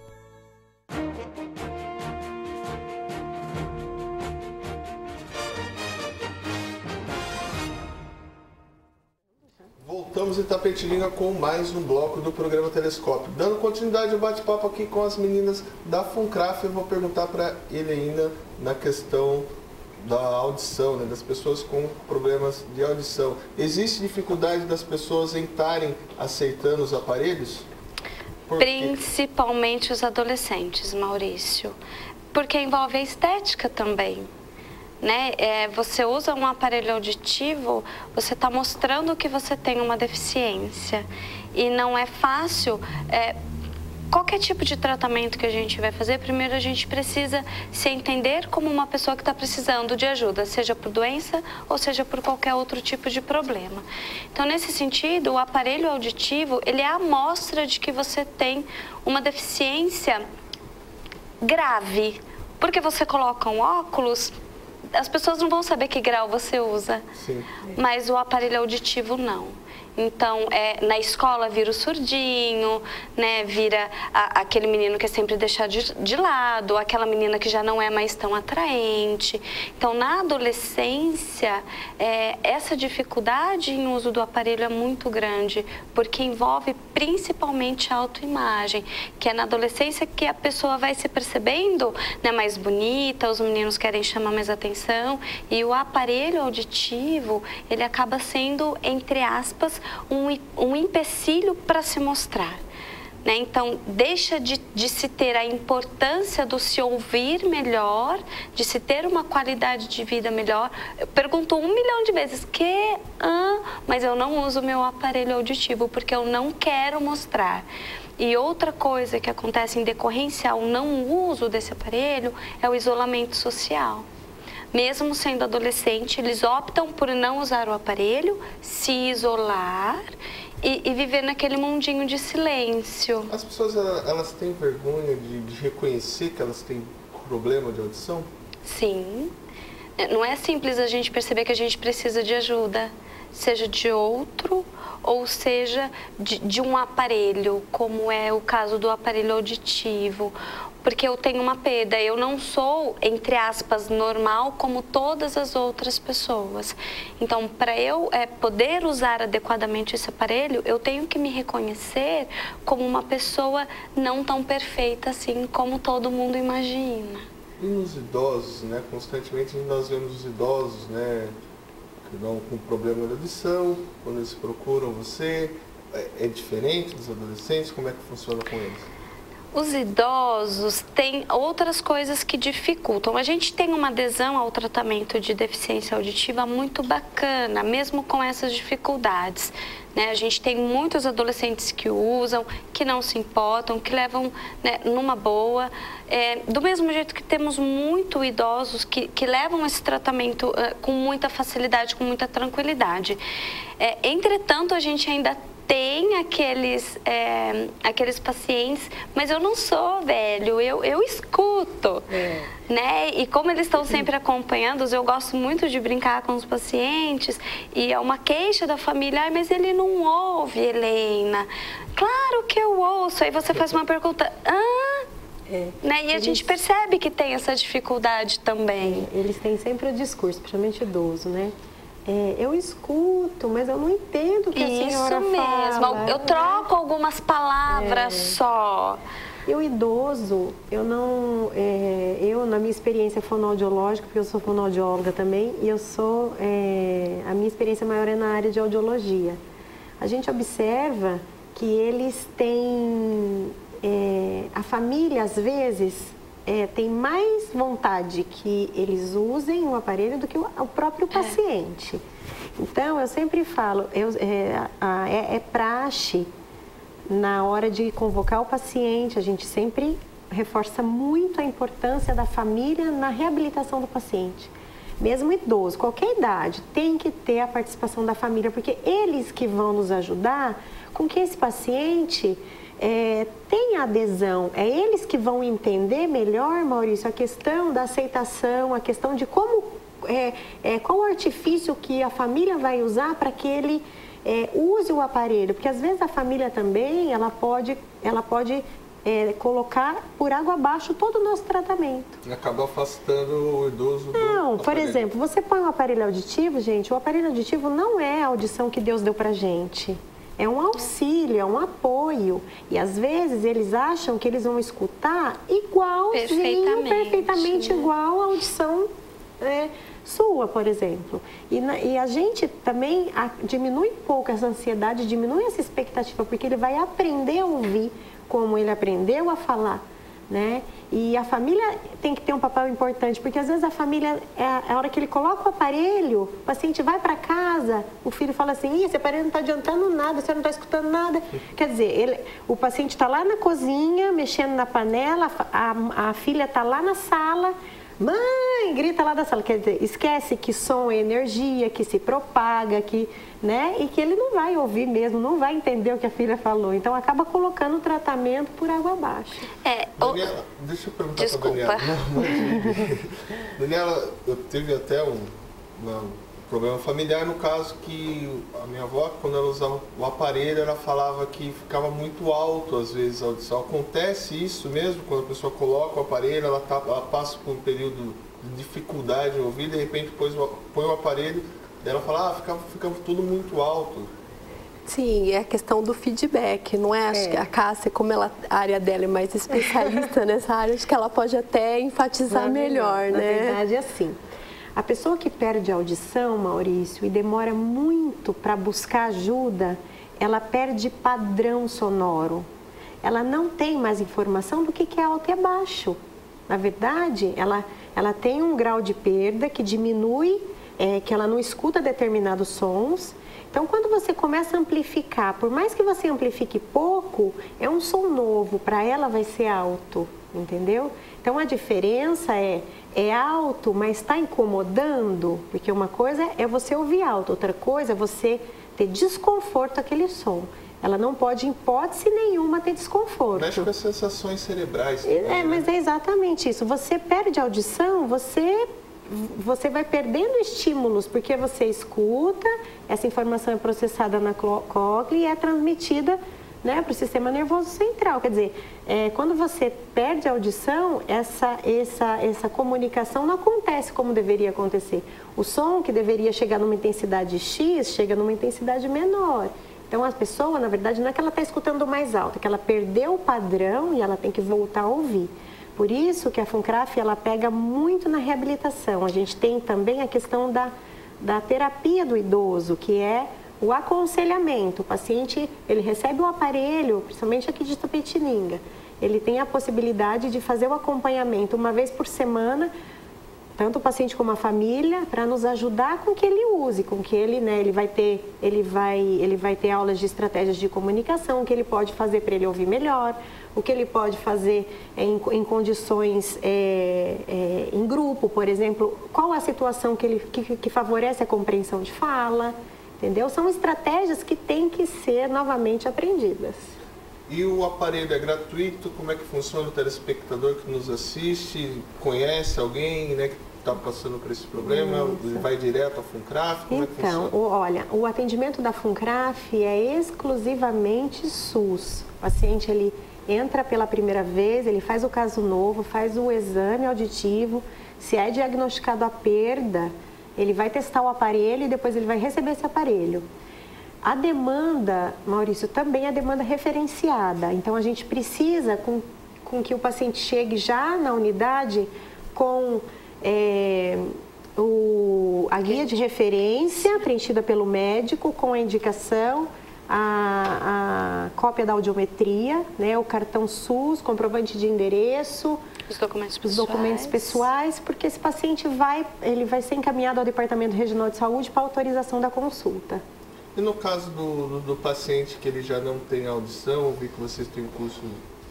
Voltamos em Tapetininga com mais um bloco do programa Telescópio. Dando continuidade ao bate-papo aqui com as meninas da Funcraf, eu vou perguntar para ele ainda na questão da audição, né, das pessoas com problemas de audição. Existe dificuldade das pessoas em estarem aceitando os aparelhos? Principalmente os adolescentes, Maurício, porque envolve a estética também. Né? Você usa um aparelho auditivo, você está mostrando que você tem uma deficiência. E não é fácil. Qualquer tipo de tratamento que a gente vai fazer, primeiro a gente precisa se entender como uma pessoa que está precisando de ajuda, seja por doença ou seja por qualquer outro tipo de problema. Então, nesse sentido, o aparelho auditivo, ele é a amostra de que você tem uma deficiência grave. Porque você coloca um óculos, as pessoas não vão saber que grau você usa. Sim. Mas o aparelho auditivo não. Então, na escola vira o surdinho, né? Vira aquele menino que é sempre deixado de lado, aquela menina que já não é mais tão atraente. Então, na adolescência, essa dificuldade em uso do aparelho é muito grande, porque envolve principalmente a autoimagem, que é na adolescência que a pessoa vai se percebendo, né, mais bonita, os meninos querem chamar mais atenção, e o aparelho auditivo, ele acaba sendo, entre aspas, um empecilho para se mostrar. Né? Então, deixa de se ter a importância do se ouvir melhor, de se ter uma qualidade de vida melhor. Eu pergunto 1 milhão de vezes, mas eu não uso o meu aparelho auditivo porque eu não quero mostrar. E outra coisa que acontece em decorrência ao não uso desse aparelho é o isolamento social. Mesmo sendo adolescente, eles optam por não usar o aparelho, se isolar e viver naquele mundinho de silêncio. As pessoas, elas têm vergonha de reconhecer que elas têm problema de audição? Sim. Não é simples a gente perceber que a gente precisa de ajuda, seja de outro ou seja de um aparelho, como é o caso do aparelho auditivo. Porque eu tenho uma perda, eu não sou, entre aspas, normal como todas as outras pessoas. Então, para eu poder usar adequadamente esse aparelho, eu tenho que me reconhecer como uma pessoa não tão perfeita assim como todo mundo imagina. E nos idosos, né? Constantemente nós vemos os idosos, né, que não com problema de audição, quando eles procuram você, é diferente dos adolescentes? Como é que funciona com eles? Os idosos têm outras coisas que dificultam. A gente tem uma adesão ao tratamento de deficiência auditiva muito bacana, mesmo com essas dificuldades. Né? A gente tem muitos adolescentes que usam, que não se importam, que levam, né, numa boa. Do mesmo jeito que temos muitos idosos que levam esse tratamento com muita facilidade, com muita tranquilidade. Entretanto, a gente ainda tem aqueles pacientes, mas eu não sou velho, eu escuto, né? E como eles estão sempre acompanhando, eu gosto muito de brincar com os pacientes, e é uma queixa da família, mas ele não ouve, Helena. Claro que eu ouço, aí você faz uma pergunta, né? E a gente percebe que tem essa dificuldade também. Eles têm sempre o discurso, principalmente idoso, né? Eu escuto, mas eu não entendo o que a senhora fala. Isso mesmo, eu troco algumas palavras só. E o idoso, eu na minha experiência fonoaudiológica, porque eu sou fonoaudióloga também, e a minha experiência maior é na área de audiologia. A gente observa que eles têm, a família às vezes tem mais vontade que eles usem o aparelho do que o próprio paciente. Então, eu sempre falo, praxe, na hora de convocar o paciente, a gente sempre reforça muito a importância da família na reabilitação do paciente. Mesmo idoso, qualquer idade, tem que ter a participação da família, porque eles que vão nos ajudar com que esse paciente tenha adesão. É eles que vão entender melhor, Maurício, a questão da aceitação, a questão de como, qual o artifício que a família vai usar para que ele use o aparelho. Porque às vezes a família também, ela pode colocar por água abaixo todo o nosso tratamento. Acaba afastando o idoso do Não, por aparelho. exemplo, você põe um aparelho auditivo, gente, o aparelho auditivo não é a audição que Deus deu pra gente. É um auxílio, é um apoio. E às vezes eles acham que eles vão escutar igualzinho, perfeitamente igual a audição sua, por exemplo. E a gente também diminui um pouco essa ansiedade, diminui essa expectativa, porque ele vai aprender a ouvir como ele aprendeu a falar, né? E a família tem que ter um papel importante, porque às vezes a família, a hora que ele coloca o aparelho, o paciente vai para casa, o filho fala assim, esse aparelho não está adiantando nada, você não está escutando nada. Quer dizer, o paciente está lá na cozinha, mexendo na panela, a filha está lá na sala, mãe, grita lá da sala. Quer dizer, esquece que som é energia, que se propaga, né? E que ele não vai ouvir mesmo, não vai entender o que a filha falou. Então, acaba colocando o tratamento por água abaixo. Daniela, deixa eu perguntar para a Daniela. Daniela, eu tive até um problema familiar, no caso que a minha avó, quando ela usava o aparelho, ela falava que ficava muito alto, às vezes, a audição. Acontece isso mesmo, quando a pessoa coloca o aparelho, ela passa por um período de dificuldade de ouvir, de repente põe o aparelho, ela fala, ficava tudo muito alto. Sim, é a questão do feedback, não é? Acho que a Cássia, como a área dela é mais especialista nessa área, acho que ela pode até enfatizar melhor, né? Na verdade, é assim. A pessoa que perde a audição, Maurício, e demora muito para buscar ajuda, ela perde padrão sonoro. Ela não tem mais informação do que é alto e é baixo. Na verdade, ela tem um grau de perda que diminui, que ela não escuta determinados sons. Então, quando você começa a amplificar, por mais que você amplifique pouco, é um som novo, para ela vai ser alto, entendeu? Então, a diferença é alto, mas está incomodando, porque uma coisa é você ouvir alto, outra coisa é você ter desconforto aquele som. Ela não pode, em hipótese nenhuma, ter desconforto. Mexe com as sensações cerebrais. Mas é exatamente isso. Você perde a audição, você vai perdendo estímulos, porque você escuta, essa informação é processada na cóclea e é transmitida, né, para o sistema nervoso central. Quer dizer, quando você perde a audição, essa comunicação não acontece como deveria acontecer. O som que deveria chegar numa intensidade X, chega numa intensidade menor. Então, a pessoa, na verdade, não é que ela está escutando mais alto, é que ela perdeu o padrão e ela tem que voltar a ouvir. Por isso que a FUNCRAF, ela pega muito na reabilitação. A gente tem também a questão da terapia do idoso, que é o aconselhamento. O paciente, ele recebe o aparelho, principalmente aqui de Itapetininga. Ele tem a possibilidade de fazer o acompanhamento uma vez por semana, tanto o paciente como a família, para nos ajudar com que ele use, com que ele, né, ele vai ter aulas de estratégias de comunicação, o que ele pode fazer para ele ouvir melhor, o que ele pode fazer em condições em grupo, por exemplo, qual a situação que favorece a compreensão de fala, entendeu? São estratégias que têm que ser novamente aprendidas. E o aparelho é gratuito? Como é que funciona? O telespectador que nos assiste, conhece alguém, né, que está passando por esse problema? Ele vai direto à FUNCRAF? Como é que funciona? Olha, o atendimento da FUNCRAF é exclusivamente SUS. O paciente, ele entra pela primeira vez, ele faz o caso novo, faz o exame auditivo. Se é diagnosticado a perda, ele vai testar o aparelho e depois ele vai receber esse aparelho. A demanda, Maurício, também é demanda referenciada. Então, a gente precisa com que o paciente chegue já na unidade com a guia de referência preenchida pelo médico, com a indicação, a cópia da audiometria, né, o cartão SUS, comprovante de endereço, os documentos pessoais, porque esse paciente vai ser encaminhado ao Departamento Regional de Saúde para autorização da consulta. E no caso do paciente que ele já não tem audição, eu vi que vocês têm um curso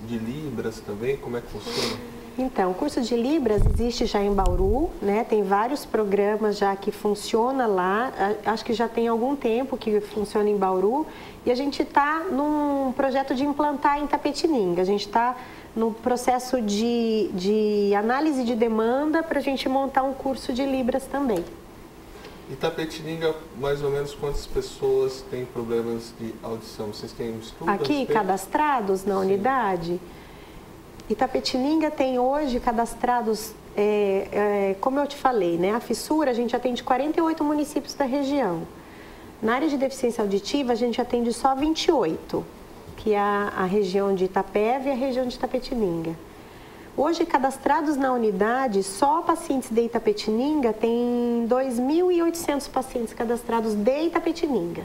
de Libras também, como é que funciona? Então, o curso de Libras existe já em Bauru, né? Tem vários programas já que funcionam lá, acho que já tem algum tempo que funciona em Bauru, e a gente está num projeto de implantar em Itapetininga. A gente está no processo de análise de demanda para a gente montar um curso de Libras também. Itapetininga, mais ou menos quantas pessoas têm problemas de audição? Vocês têm um estudo? Aqui, cadastrados na unidade? Itapetininga tem hoje cadastrados, como eu te falei, né? A fissura a gente atende 48 municípios da região. Na área de deficiência auditiva a gente atende só 28, que é a região de Itapeva e a região de Itapetininga. Hoje, cadastrados na unidade, só pacientes de Itapetininga tem 2.800 pacientes cadastrados de Itapetininga.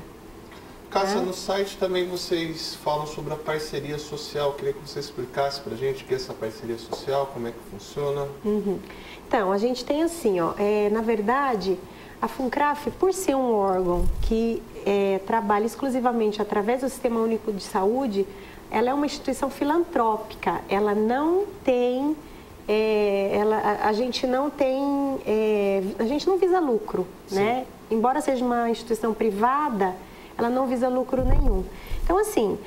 Cássia, no site também vocês falam sobre a parceria social. Queria que você explicasse para a gente o que é essa parceria social, como é que funciona. Então, a gente tem assim, ó, na verdade, a FUNCRAF, por ser um órgão que trabalha exclusivamente através do Sistema Único de Saúde, ela é uma instituição filantrópica. Ela não tem, a gente não visa lucro, né? Embora seja uma instituição privada, ela não visa lucro nenhum. Então, assim,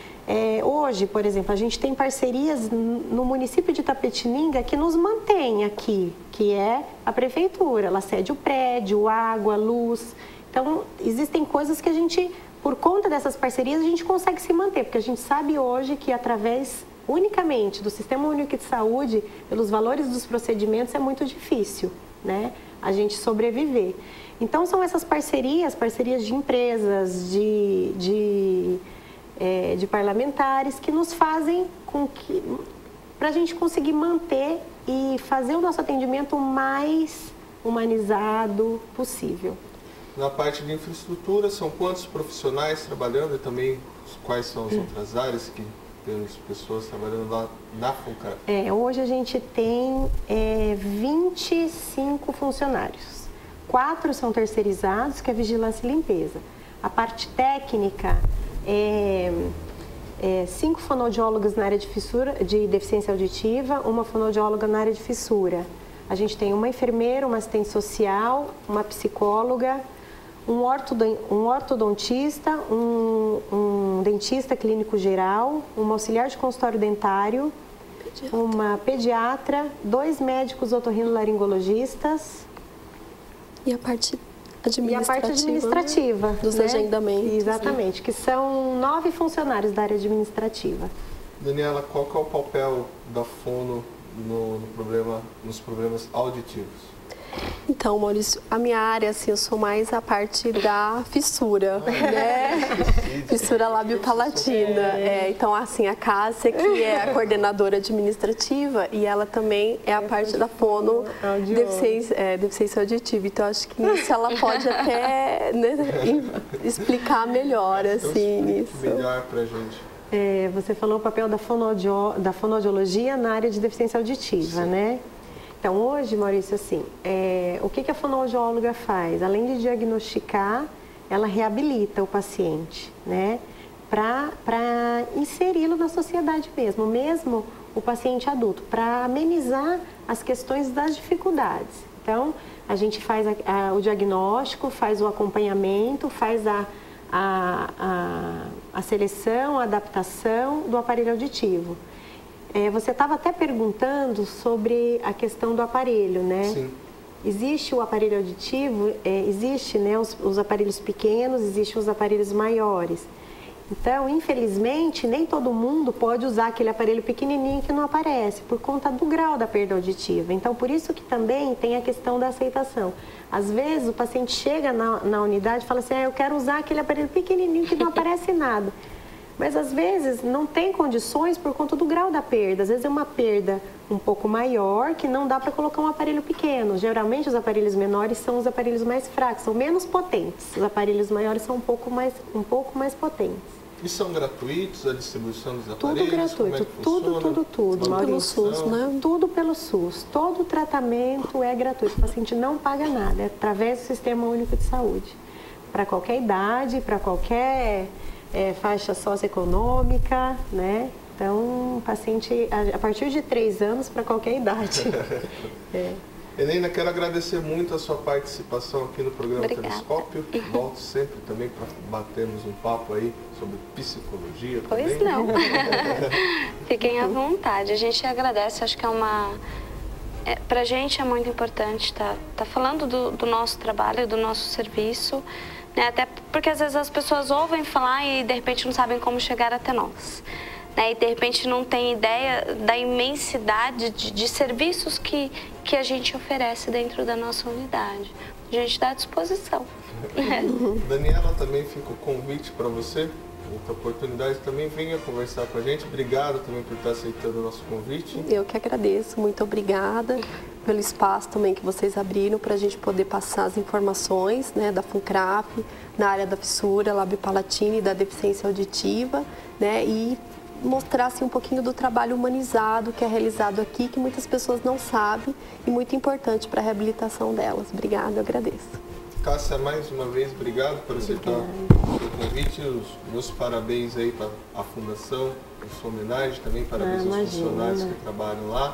hoje, por exemplo, a gente tem parcerias no município de Itapetininga que nos mantém aqui, que é a prefeitura. Ela cede o prédio, água, luz. Então, existem coisas que a gente, por conta dessas parcerias, a gente consegue se manter, porque a gente sabe hoje que através unicamente do Sistema Único de Saúde, pelos valores dos procedimentos, é muito difícil, né, a gente sobreviver. Então, são essas parcerias de empresas, de parlamentares, que nos fazem com que, para a gente conseguir manter e fazer o nosso atendimento o mais humanizado possível. Na parte de infraestrutura, são quantos profissionais trabalhando e também quais são as outras áreas que temos pessoas trabalhando lá na FUNCRAF? Hoje a gente tem 25 funcionários. 4 são terceirizados, que é vigilância e limpeza. A parte técnica, 5 fonoaudiólogas na área de deficiência auditiva, uma fonoaudióloga na área de fissura. A gente tem uma enfermeira, uma assistente social, uma psicóloga, um ortodontista, um dentista clínico geral, um auxiliar de consultório dentário, uma pediatra, 2 médicos otorrinolaringologistas. E a parte administrativa, dos agendamentos. Exatamente, que são 9 funcionários da área administrativa. Daniela, qual que é o papel da fono nos problemas auditivos? Então, Maurício, a minha área, assim, eu sou mais a parte da fissura, né? Fissura lábio-palatina. Então, assim, a Cássia, que é a coordenadora administrativa, e ela também é a parte da fono deficiência auditiva. Então, acho que nisso ela pode até, né, explicar melhor, assim, isso. Melhor pra gente. Você falou o papel da fonoaudiologia na área de deficiência auditiva, né? Então, hoje, Maurício, assim, o que a fonoaudióloga faz? Além de diagnosticar, ela reabilita o paciente, né? Para inseri-lo na sociedade mesmo o paciente adulto, para amenizar as questões das dificuldades. Então, a gente faz o diagnóstico, faz o acompanhamento, faz a seleção, a adaptação do aparelho auditivo. Você estava até perguntando sobre a questão do aparelho, né? Sim. Existe o aparelho auditivo, existe, né, os aparelhos pequenos, existem os aparelhos maiores. Então, infelizmente, nem todo mundo pode usar aquele aparelho pequenininho que não aparece, por conta do grau da perda auditiva. Então, por isso que também tem a questão da aceitação. Às vezes, o paciente chega na unidade e fala assim, eu quero usar aquele aparelho pequenininho que não aparece nada. Mas, às vezes, não tem condições por conta do grau da perda. Às vezes, é uma perda um pouco maior que não dá para colocar um aparelho pequeno. Geralmente, os aparelhos menores são os aparelhos mais fracos, são menos potentes. Os aparelhos maiores são um pouco mais potentes. E são gratuitos a distribuição dos aparelhos? Tudo gratuito, tudo. Tudo pelo SUS, né? Tudo pelo SUS. Todo o tratamento é gratuito. O paciente não paga nada, é através do Sistema Único de Saúde. Para qualquer idade, para qualquer faixa socioeconômica, né? Então, paciente a partir de 3 anos para qualquer idade. Helena, quero agradecer muito a sua participação aqui no programa Obrigada. Telescópio. Volto sempre também para batermos um papo aí sobre psicologia. Pois também. não. Fiquem à vontade. A gente agradece, acho que pra gente é muito importante tá falando do nosso trabalho, do nosso serviço, né? Até porque às vezes as pessoas ouvem falar e de repente não sabem como chegar até nós. né? E de repente não tem ideia da imensidade de serviços que a gente oferece dentro da nossa unidade. A gente está à disposição. Daniela, também fica o convite para você. Outra oportunidade também, venha conversar com a gente. Obrigado também por estar aceitando o nosso convite. Eu que agradeço, muito obrigada pelo espaço também que vocês abriram para a gente poder passar as informações, né, da FUNCRAF, na área da fissura lábio-palatina e da deficiência auditiva, né, e mostrar assim, um pouquinho do trabalho humanizado que é realizado aqui, que muitas pessoas não sabem e muito importante para a reabilitação delas. Obrigada, eu agradeço. Cássia, mais uma vez, obrigado por aceitar o seu convite. Os meus parabéns aí para a Fundação, a sua homenagem, também parabéns aos funcionários que trabalham lá.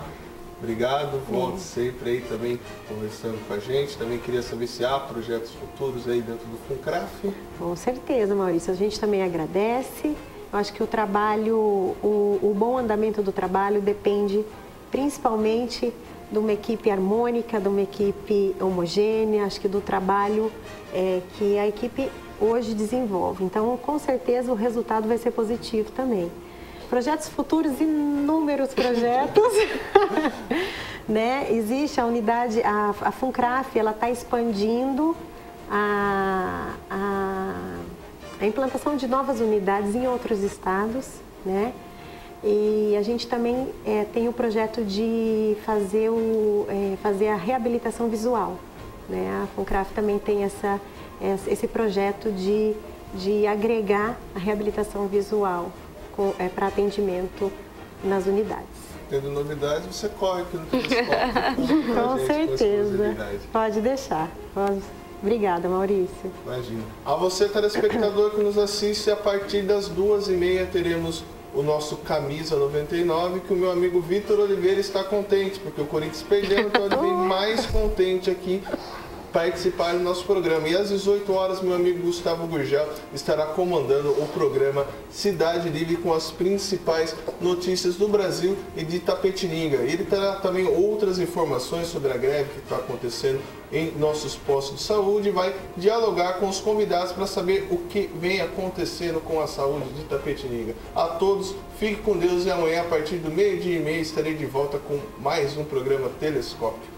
Obrigado, volte sempre aí também conversando com a gente. Também queria saber se há projetos futuros aí dentro do FUNCRAF. Com certeza, Maurício, a gente também agradece. Eu acho que o trabalho, o bom andamento do trabalho depende principalmente de uma equipe harmônica, de uma equipe homogênea, acho que do trabalho que a equipe hoje desenvolve. Então, com certeza, o resultado vai ser positivo também. Projetos futuros, inúmeros projetos. Né? Existe a unidade, a FUNCRAF, ela está expandindo a implantação de novas unidades em outros estados, né? E a gente também tem o projeto de fazer a reabilitação visual, né? A FUNCRAF também tem esse projeto de agregar a reabilitação visual para atendimento nas unidades. Tendo novidades, você corre aqui no telescópio. Com certeza. Pode deixar. Obrigada, Maurício. Imagina. A você, telespectador que nos assiste, a partir das 2h30 teremos o nosso Camisa 99, que o meu amigo Vitor Oliveira está contente, porque o Corinthians perdeu, então ele vem mais contente aqui participar do nosso programa. E às 18 horas, meu amigo Gustavo Gurgel estará comandando o programa Cidade Livre com as principais notícias do Brasil e de Itapetininga. Ele terá também outras informações sobre a greve que está acontecendo em nossos postos de saúde e vai dialogar com os convidados para saber o que vem acontecendo com a saúde de Itapetininga. A todos, fique com Deus e amanhã, a partir do 12h30, estarei de volta com mais um programa Telescópio.